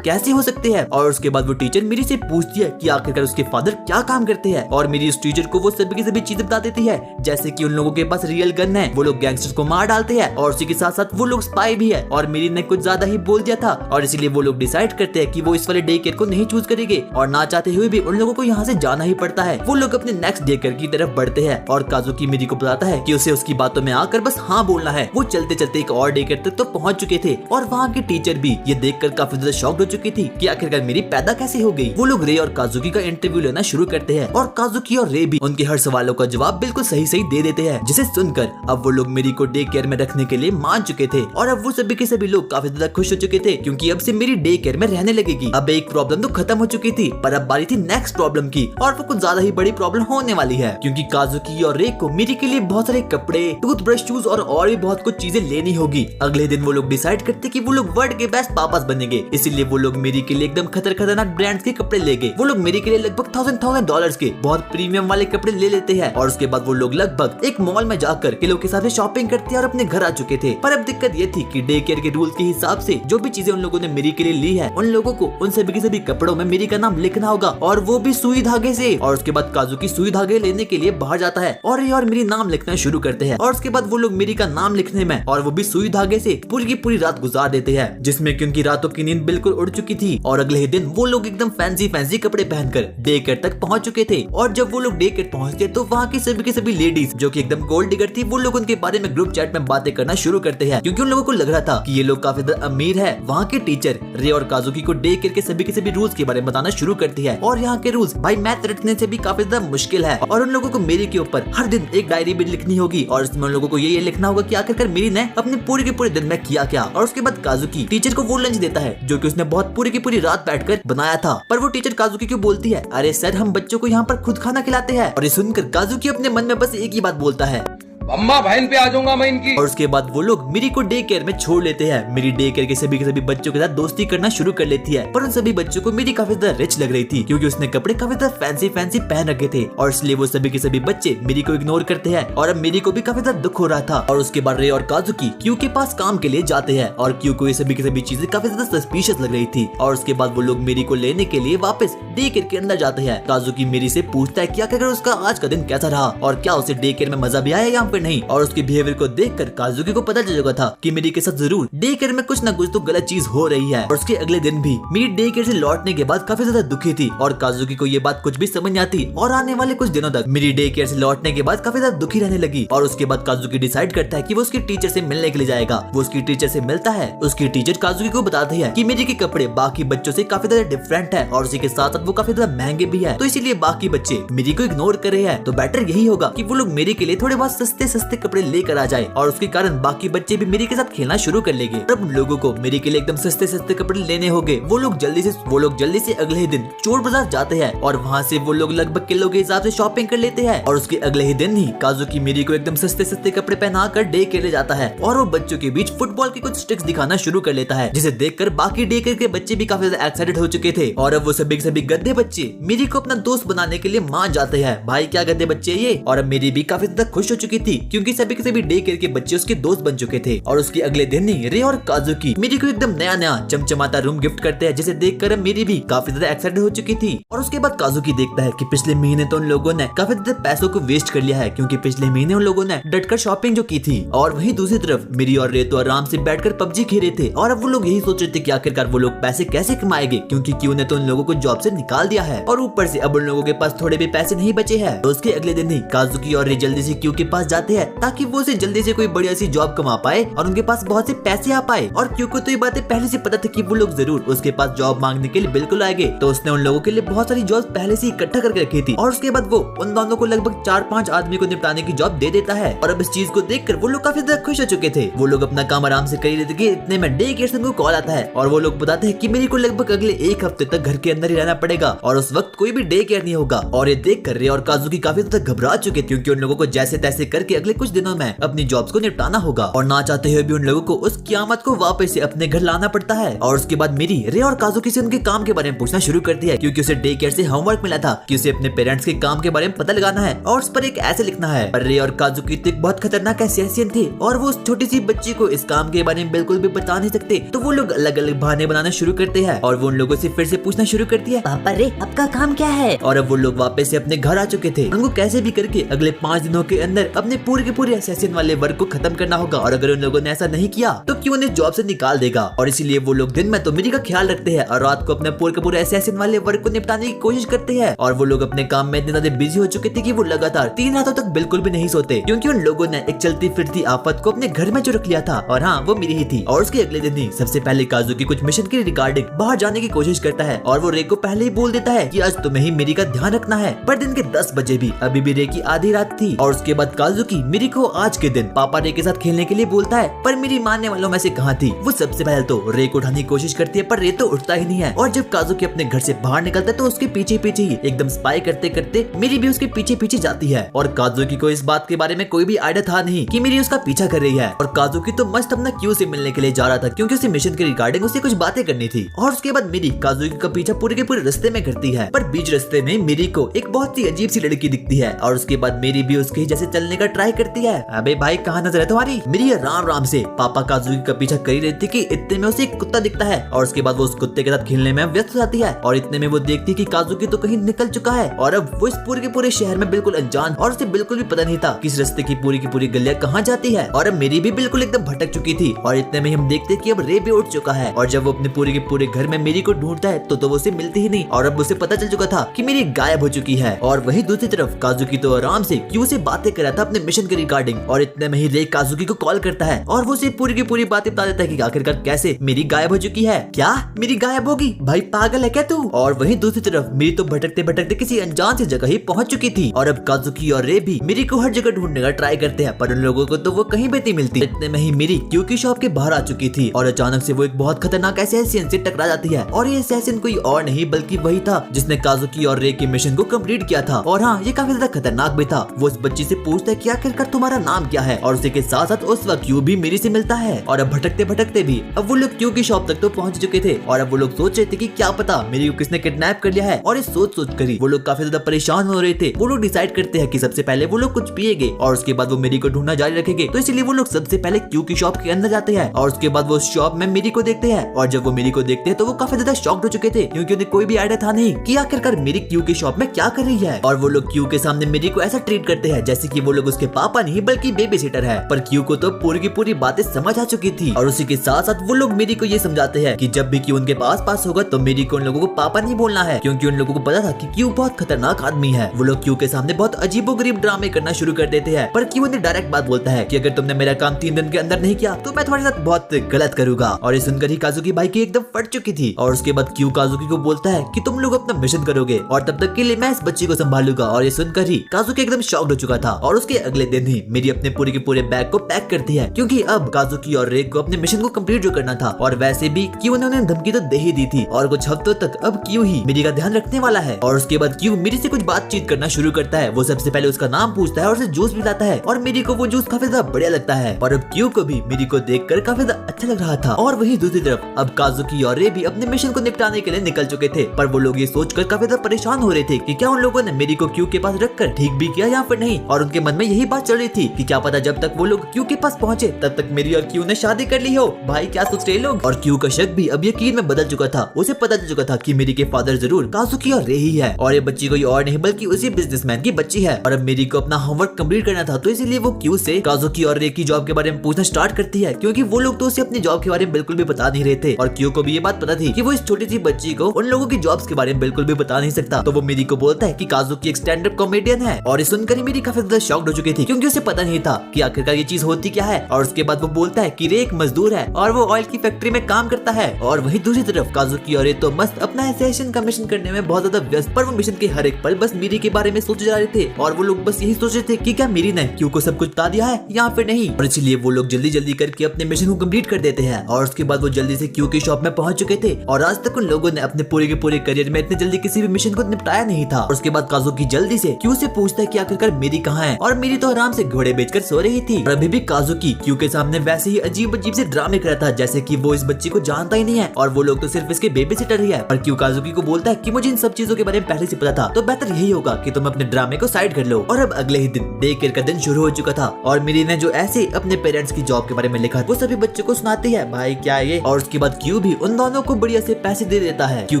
कैसे हो सकते हैं। और उसके बाद वो टीचर मेरी से पूछती है कि आखिरकार उसके फादर क्या काम करते हैं और मेरी उस टीचर को वो सभी की सभी चीजें बता देती है, जैसे कि उन लोगों के पास रियल गन है, वो लोग गैंगस्टर्स को मार डालते हैं और उसी के साथ साथ वो लोग स्पाई भी है और मेरी ने कुछ ज्यादा ही बोल दिया था और इसीलिए वो लोग डिसाइड करते हैं कि वो इस वाले डे केयर को नहीं चूज करेंगे और ना चाहते हुए भी उन लोगों को यहाँ से जाना ही पड़ता है। वो लोग अपने नेक्स्ट डे केयर की तरफ बढ़ते हैं और काजुकी मेरी को बताता है कि उसे उसकी बातों में आकर बस हाँ बोलना है। वो चलते चलते एक और डे केयर तक तो पहुंच चुके थे और वहाँ की टीचर भी ये देखकर काफी ज्यादा शॉक्ड हो चुकी थी कि आखिरकार मेरी पैदा कैसे हो गई। वो लोग रे और काजुकी का इंटरव्यू लेना शुरू करते हैं और काजुकी और रे भी उनके हर सवालों का जवाब बिल्कुल सही सही दे देते हैं, जिसे सुनकर अब वो लोग मेरी को डे केयर में रखने के लिए मान चुके थे और अब वो सभी के सभी लोग काफी ज्यादा खुश हो चुके थे क्योंकि अब से मेरी डे केयर में रहने लगेगी। अब एक प्रॉब्लम तो खत्म हो चुकी थी पर अब बारी थी नेक्स्ट प्रॉब्लम की और वो कुछ ज्यादा ही बड़ी प्रॉब्लम होने वाली है क्योंकि काजुकी और रे को मेरी के लिए बहुत सारे कपड़े, टूथब्रश, शूज और भी बहुत कुछ चीजें लेनी होगी। अगले दिन वो लोग डिसाइड करते कि वो लोग वर्ल्ड के बेस्ट पापास बनेंगे, इसीलिए वो लोग मेरी के लिए एकदम खतरनाक ब्रांड्स के कपड़े ले गए। वो लोग मेरी के लिए लगभग $1000 के बहुत प्रीमियम वाले कपड़े ले लेते हैं और उसके बाद वो लोग लगभग एक मॉल में जाकर किलो के साथ शॉपिंग करते हैं और अपने घर आ चुके थे। पर अब दिक्कत ये थी कि डे केयर के रूल के हिसाब से जो भी चीजें उन लोगों ने मेरी के लिए ली है उन लोगों को उन सभी के सभी कपड़ों में मेरी का नाम लिखना होगा और वो भी सुई धागे से। और उसके बाद काजुकी सुई धागे लेने के लिए बाहर जाता है और ये और मेरी नाम लिखना शुरू करते हैं और उसके बाद वो लोग मेरी का नाम लिखने में और वो भी सुई धागे से पूरी की पूरी रात गुजार देते हैं, जिसमें कि उनकी रातों की नींद बिल्कुल उड़ चुकी थी। और अगले ही दिन वो लोग एकदम फैंसी कपड़े पहनकर डे केयर तक पहुंच चुके थे और जब वो लोग डे केयर पहुंचते तो वहाँ की सभी लेडीज जो कि एकदम गोल्ड डिगर थी वो लोग उनके बारे में ग्रुप चैट में बातें करना शुरू करते हैं क्योंकि उन लोगों को लग रहा था कि ये लोग काफी ज्यादा अमीर है। वहाँ के टीचर रे और काजुकी को डे केयर के सभी रूल्स के बारे में बताना शुरू करती है और यहाँ के रूल्स भाई मैथ रटने से भी काफी ज्यादा मुश्किल है और उन लोगों को मेरी के ऊपर हर दिन एक डायरी भी लिखनी होगी और इसमें उन लोगों को ये लिखना होगा कि आखिरकार मेरी ने अपने पूरे के पूरे दिन में किया क्या। और उसके बाद काजुकी टीचर को वो लंच देता है जो कि उसने बहुत पूरी की पूरी रात बैठकर बनाया था। पर वो टीचर काजुकी को बोलती है, अरे सर हम बच्चों को यहाँ पर खुद खाना खिलाते हैं। और ये सुनकर काजुकी अपने मन में बस एक ही बात बोलता है, अम्मा बहन पे आ जाऊंगा मैं इनकी। और उसके बाद वो लोग मेरी को डे केयर में छोड़ लेते हैं। मेरी डे केयर के सभी बच्चों के साथ दोस्ती करना शुरू कर लेती है पर उन सभी बच्चों को मेरी काफी ज्यादा रिच लग रही थी क्योंकि उसने कपड़े काफी ज्यादा फैंसी पहन रखे थे और इसलिए वो सभी के सभी बच्चे मेरी को इग्नोर करते हैं और अब मेरी को भी काफी ज्यादा दुख हो रहा था। और उसके बाद रे और काजुकी क्यू के पास काम के लिए जाते हैं और क्यू को ये सभी की सभी चीजें काफी ज्यादा सस्पिशियस लग रही थी और उसके बाद वो लोग मेरी को लेने के लिए वापस डे केयर के अंदर जाते हैं। काजुकी मेरी से पूछता है कि आखिर उसका आज का दिन कैसा रहा और क्या उसे डे केयर में मजा भी आया या फिर नहीं। और उसकी बिहेवियर को देखकर काजुकी को पता चल चुका था कि मेरी के साथ जरूर डे केयर में कुछ न कुछ तो गलत चीज हो रही है। और उसके अगले दिन भी मेरी डे केयर से लौटने के बाद काफी ज्यादा दुखी थी और काजुकी को ये बात कुछ भी समझ नहीं आती और आने वाले कुछ दिनों तक मेरी डे केयर से लौटने के बाद काफी ज्यादा दुखी रहने लगी। और उसके बाद काजुकी डिसाइड करता है कि वो उसकी टीचर से मिलने के लिए जाएगा। वो उसकी टीचर से मिलता है। उसकी टीचर काजुकी को बताती है कि मेरी के कपड़े बाकी बच्चों से काफी ज्यादा डिफरेंट है और उसी के साथ साथ वो काफी ज्यादा महंगे भी है, तो इसीलिए बाकी बच्चे मेरी को इग्नोर कर रहे हैं। तो बेटर यही होगा कि वो लोग मेरी के लिए थोड़े बहुत सस्ते सस्ते कपड़े लेकर आ जाए और उसके कारण बाकी बच्चे भी मेरी के साथ खेलना शुरू कर लेंगे। तब लोगों को मेरी के लिए एकदम सस्ते कपड़े लेने होंगे। वो लोग जल्दी से अगले ही दिन चोर बाजार जाते हैं और वहाँ से वो लोग लगभग किलो के हिसाब से शॉपिंग कर लेते हैं। और उसके अगले ही दिन ही काजुकी मेरी को एकदम सस्ते कपड़े पहनाकर डे केयर ले जाता है और वो बच्चों के बीच फुटबॉल की कुछ ट्रिक्स दिखाना शुरू कर लेता है, जिसे देखकर बाकी डे केयर के बच्चे भी काफी ज्यादा एक्साइटेड हो चुके थे। और अब वो सभी गद्दे बच्चे मेरी को अपना दोस्त बनाने के लिए मान जाते हैं। भाई क्या गद्दे बच्चे ये। और अब मेरी भी काफी ज्यादा खुश हो चुकी थी क्योंकि सभी के सभी डे केयर के बच्चे उसके दोस्त बन चुके थे। और उसके अगले दिन ही रे और काजुकी मेरी को एकदम नया चमचमाता रूम गिफ्ट करते हैं, जिसे देखकर मेरी भी काफी ज्यादा एक्साइटेड हो चुकी थी। और उसके बाद काजुकी देखता है कि पिछले महीने तो उन लोगों ने काफी ज्यादा पैसों को वेस्ट कर लिया है क्योंकि पिछले महीने उन लोगों ने डटकर शॉपिंग जो की थी। और वहीं दूसरी तरफ मेरी और रे तो आराम से बैठकर पबजी खेल रहे थे और अब वो लोग यही सोच रहे थे कि आखिरकार वो लोग पैसे कैसे कमाएंगे क्योंकि क्यू ने तो उन लोगों को जॉब से निकाल दिया है और ऊपर से अब उन लोगों के पास थोड़े भी पैसे नहीं बचे हैं। तो उसके अगले दिन ही काजुकी और रे जल्दी से क्यू के पास जाते हैं ताकि वो उसे जल्दी से कोई बढ़िया सी जॉब कमा पाए और उनके पास बहुत से पैसे आ पाए। और क्यू को तो ये बातें पहले से पता था कि वो लोग जरूर उसके पास जॉब मांगने के लिए बिल्कुल आएंगे, तो उसने उन लोगों के लिए बहुत सारी जॉब पहले से इकट्ठा करके रखी थी। और उसके बाद वो उन दोनों को लगभग 4-5 आदमी को निपटाने की जॉब दे देता है। और अब इस चीज को देखकर वो लोग काफी ज्यादा खुश हो चुके थे। वो लोग अपना काम आराम से कर रहे थे। इतने में डे केयर से उनको कॉल आता है और वो लोग बताते हैं कि मेरी को लगभग अगले 1 हफ्ते तक घर के अंदर ही रहना पड़ेगा और उस वक्त कोई भी डे केयर नहीं होगा। और ये देख कर रे और काजुकी काफी ज्यादा घबरा चुके क्योंकि उन लोगों को जैसे तैसे करके अगले कुछ दिनों में अपनी जॉब्स को निपटाना होगा और ना चाहते हुए भी उन लोगों को उस क़यामत को वापस से अपने घर लाना पड़ता है। और उसके बाद मेरी रे और काजुकी से उनके काम के बारे में पूछना शुरू करती है क्योंकि उसे डे केयर से होमवर्क मिला था कि उसे अपने पेरेंट्स के काम के बारे में पता लगाना है और उस पर एक ऐसे लिखना है। पर रे और काजुकी तो एक बहुत खतरनाक असैसिन थे और वो उस छोटी सी बच्ची को इस काम के बारे में बिल्कुल भी बता नहीं सकते, तो वो लोग अलग अलग बहाने बनाना शुरू करते हैं और वो उन लोगों से फिर से पूछना शुरू करती है, पापा रे आपका काम क्या है? और अब वो लोग वापस से अपने घर आ चुके थे। उनको कैसे भी करके अगले 5 दिनों के अंदर अपने पूरे के पूरे असैसिन वाले वर्क को खत्म करना होगा और अगर उन लोगों ने ऐसा नहीं किया तो क्यों उन्हें जॉब से निकाल देगा। और इसीलिए वो लोग दिन में तो मेरी का ख्याल रखते हैं और रात को अपने पूरे के पूरे असैसिन वाले वर्क को निपटाने की कोशिश करते हैं। और वो लोग अपने काम में इतने ज्यादा बिजी हो चुके थे कि वो लगातार 3 रातों तक बिल्कुल भी नहीं सोते क्योंकि उन लोगों ने एक चलती फिरती आफत को अपने घर में जो रख लिया था और हाँ वो मेरी ही थी। और उसके अगले दिन ही सबसे पहले काजुकी कुछ मिशन के रिगार्डिंग बाहर जाने की कोशिश करता है और वो रे को पहले ही बोल देता है कि आज तुम्हें ही मेरी का ध्यान रखना है। पर दिन के 10 बजे भी अभी भी रे की आधी रात थी। और उसके बाद काजुकी मेरी को आज के दिन पापा रे के साथ खेलने के लिए बोलता है, पर मेरी मानने वालों में से कहाँ थी। वो सबसे पहले तो रे को उठाने की कोशिश करती है पर रे तो उठता ही नहीं है। और जब काजुकी अपने घर से बाहर निकलता है तो उसके पीछे पीछे ही एकदम स्पाई करते करते मेरी भी उसके पीछे पीछे जाती है। और काजुकी को इस बात के बारे में कोई भी आइडिया था नहीं कि मेरी उसका पीछा कर रही है। और काजुकी तो मस्त अपना क्यू से मिलने के लिए जा रहा था क्योंकि उसे मिशन के रिगार्डिंग उसे कुछ बातें करनी थी। और उसके बाद मेरी काजुकी का पीछा पूरे के पूरे रास्ते में करती है पर बीच रास्ते में मेरी को एक बहुत ही अजीब सी लड़की दिखती है और उसके बाद मेरी भी उसके जैसे चलने का ट्राई करती है। अबे भाई कहाँ नजर है तुम्हारी। मेरी राम से पापा काजुकी का पीछा कर ही रही थी कि इतने में उसे एक कुत्ता दिखता है और उसके बाद वो उस कुत्ते के साथ खेलने में व्यस्त हो जाती है। और इतने में वो देखती कि काजुकी तो कहीं निकल चुका है और अब वो इस पूरे के पूरे शहर में बिल्कुल अनजान और उसे बिल्कुल भी पता नहीं था कि इस रास्ते की पूरी गलियां कहाँ जाती है। और अब मेरी भी बिल्कुल एकदम भटक चुकी थी और इतने में हम देखते कि अब रे भी उठ चुका है। और जब वो अपने पूरे के पूरे घर में मेरी को ढूंढता है तो वो उसे मिलती ही नहीं और अब उसे पता चल चुका था कि मेरी गायब हो चुकी है। और वही दूसरी तरफ काजुकी तो आराम से क्यू से बातें कर रहा था अपने मिशन के रिगार्डिंग और इतने में ही रे काजुकी को कॉल करता है और वो उसे पूरी की पूरी बातें बता देता है कि आखिरकार कैसे मेरी गायब हो चुकी है। क्या मेरी गायब होगी? भाई पागल है क्या तू? और वही दूसरी तरफ मेरी तो भटकते भटकते किसी अनजान सी जगह ही पहुंच चुकी थी और अब काजुकी और रे भी मेरी को हर जगह ढूंढने का ट्राई करते हैं पर उन लोगों को तो वो कहीं भी नहीं मिलती। इतने में ही मेरी क्यू की शॉप के बाहर आ चुकी थी और अचानक से वो एक बहुत खतरनाक असैसिन से टकरा जाती है और ये असैसिन कोई और नहीं बल्कि वही था जिसने काजुकी और रे के मिशन को कंप्लीट किया था। और हाँ ये काफी ज्यादा खतरनाक भी था। वो उस बच्ची से पूछता है कि आखिरकार तुम्हारा नाम क्या है और उसी के साथ साथ उस वक्त क्यू भी मेरी से मिलता है। और अब भटकते भटकते भी अब वो लोग क्यू की शॉप तक तो पहुंच चुके थे और अब वो लोग सोच रहे थे कि क्या पता मेरी को किसने किडनैप कर लिया है। और इस सोच कर ही वो लोग काफी ज्यादा परेशान हो रहे थे। वो लोग डिसाइड करते हैं कि सबसे पहले वो लोग कुछ पिएंगे और उसके बाद वो मेरी को ढूंढना जारी रखेंगे। तो इसलिए वो लोग सबसे पहले क्यू की शॉप के अंदर जाते हैं और उसके बाद वो शॉप में मेरी को देखते हैं। और जब वो मेरी को देखते हैं तो वो काफी ज्यादा शॉक्ड हो चुके थे क्योंकि उन्हें कोई भी आइडिया था नहीं कि आखिरकार मेरी क्यू की शॉप में क्या कर रही है। और वो लोग क्यू के सामने मेरी को ऐसा ट्रीट करते हैं जैसे कि वो लोग उसके पापा नहीं बल्कि बेबी सिटर है। पर क्यू को तो पूरी की पूरी बातें समझ आ चुकी थी और उसी के साथ साथ वो लोग मेरी को ये समझाते हैं कि जब भी क्यू उनके पास होगा तो मेरी को उन लोगों को पापा नहीं बोलना है क्योंकि उन लोगों को पता था कि क्यू बहुत खतरनाक आदमी है। वो लोग क्यू के सामने बहुत अजीबोगरीब ड्रामे करना शुरू कर देते हैं पर क्यू उन्हें डायरेक्ट बात बोलता है कि अगर तुमने मेरा काम 3 दिन के अंदर नहीं किया तो मैं तुम्हारे साथ बहुत गलत करूंगा। और ये सुनकर ही काजुकी भाई की एकदम फट चुकी थी। और उसके बाद क्यू काजुकी को बोलता है कि तुम लोग अपना मिशन करोगे और तब तक के लिए मैं इस बच्ची को संभालूंगा। और ये सुनकर ही काजुकी एकदम शॉक्ड हो चुका था। और उसके अगले दिन ही मेरी अपने पूरे के पूरे बैग को पैक करती है, क्योंकि अब काजुकी और रे को अपने मिशन को कंप्लीट जो करना था। और वैसे भी क्यू ने उन्हें धमकी तो दे ही दी थी और कुछ हफ्तों तक अब क्यू ही मेरी का ध्यान रखने वाला है। और उसके बाद क्यू मेरी से कुछ बातचीत करना शुरू करता है। वो सबसे पहले उसका नाम पूछता है और उसे जूस पिलाता है और मेरी को वो जूस काफी ज्यादा बढ़िया लगता है। और अब क्यू को भी मेरी को देखकर काफी ज्यादा अच्छा लग रहा था। और वहीं दूसरी तरफ अब काजुकी और रे भी अपने मिशन को निपटाने के लिए निकल चुके थे, पर वो लोग ये सोचकर काफी ज्यादा परेशान हो रहे थे कि क्या उन लोगों ने मेरी को क्यू के पास रखकर ठीक भी किया या फिर नहीं। और उनके मन में यही बात चल रही थी कि क्या पता जब तक वो लोग क्यू के पास पहुंचे तब तक मेरी और क्यू ने शादी कर ली हो। भाई क्या सोच रहे लोग। और क्यू का शक भी अब यकीन में बदल चुका था। उसे पता चल चुका था कि मेरी के फादर जरूर काजुकी और रे ही है और ये बच्ची कोई और नहीं बल्कि उसी बिजनेसमैन की बच्ची है। और अब मेरी को अपना होमवर्क कंप्लीट करना था, तो इसीलिए वो क्यू से काजुकी और रे की जॉब के बारे में पूछना स्टार्ट करती है, क्योंकि वो लोग तो उसे अपनी जॉब के बारे में बिल्कुल भी बता नहीं रहे थे। और क्यू को भी ये बात पता थी कि वो इस छोटी सी बच्ची को उन लोगों की जॉब्स के बारे में बिल्कुल भी बता नहीं सकता। तो वो मेरी को बोलता है कि काजुकी एक स्टैंड अप कॉमेडियन है। और इस सुनकर ही मेरी काफी ज्यादा शॉक्ड हो चुकी थी, क्योंकि उसे पता नहीं था कि आखिरकार ये चीज होती क्या है। और उसके बाद वो बोलता है कि रे एक मजदूर है और वो ऑयल की फैक्ट्री में काम करता है। और वहीं दूसरी तरफ काजुकी और रे तो मस्त अपना एसेसिन का मिशन करने में बहुत ज्यादा व्यस्त, पर वो मिशन के हर एक पल बस मेरी के बारे में सोचे जा रहे थे। और वो लोग बस यही सोच रहे थे कि क्या मेरी ने क्यू को सब कुछ बता दिया है या फिर नहीं। और इसलिए वो लोग जल्दी जल्दी करके अपने मिशन को कंप्लीट कर देते हैं। और उसके बाद वो जल्दी से क्यू की शॉप में पहुंच चुके थे। और आज तक उन लोगों ने अपने पूरे के पूरे करियर में इतने जल्दी किसी भी मिशन को निपटाया नहीं था। और उसके बाद काजुकी जल्दी से क्यू से पूछता है कि आखिरकार मेरी कहाँ है। और मेरी तो आराम से घोड़े बेचकर सो रही थी। और अभी भी काजुकी क्यू के सामने वैसे ही अजीब अजीब से ड्रामे कर रहा था, जैसे कि वो इस बच्ची को जानता ही नहीं है और वो लोग तो सिर्फ इसके बेबी सिटर ही है। पर क्यू काजुकी को बोलता है कि मुझे इन सब चीजों के बारे में पहले से पता था, तो बेहतर यही होगा कि तुम अपने ड्रामे को साइड कर लो। और अब अगले ही दिन डे केयर का दिन शुरू हो चुका था और मेरी ने जो ऐसे अपने पेरेंट्स की जॉब के बारे में लिखा वो सभी बच्चों को सुनाती है। भाई क्या ये। और उसके बाद क्यू भी उन दोनों को बढ़िया से पैसे दे देता है। क्यू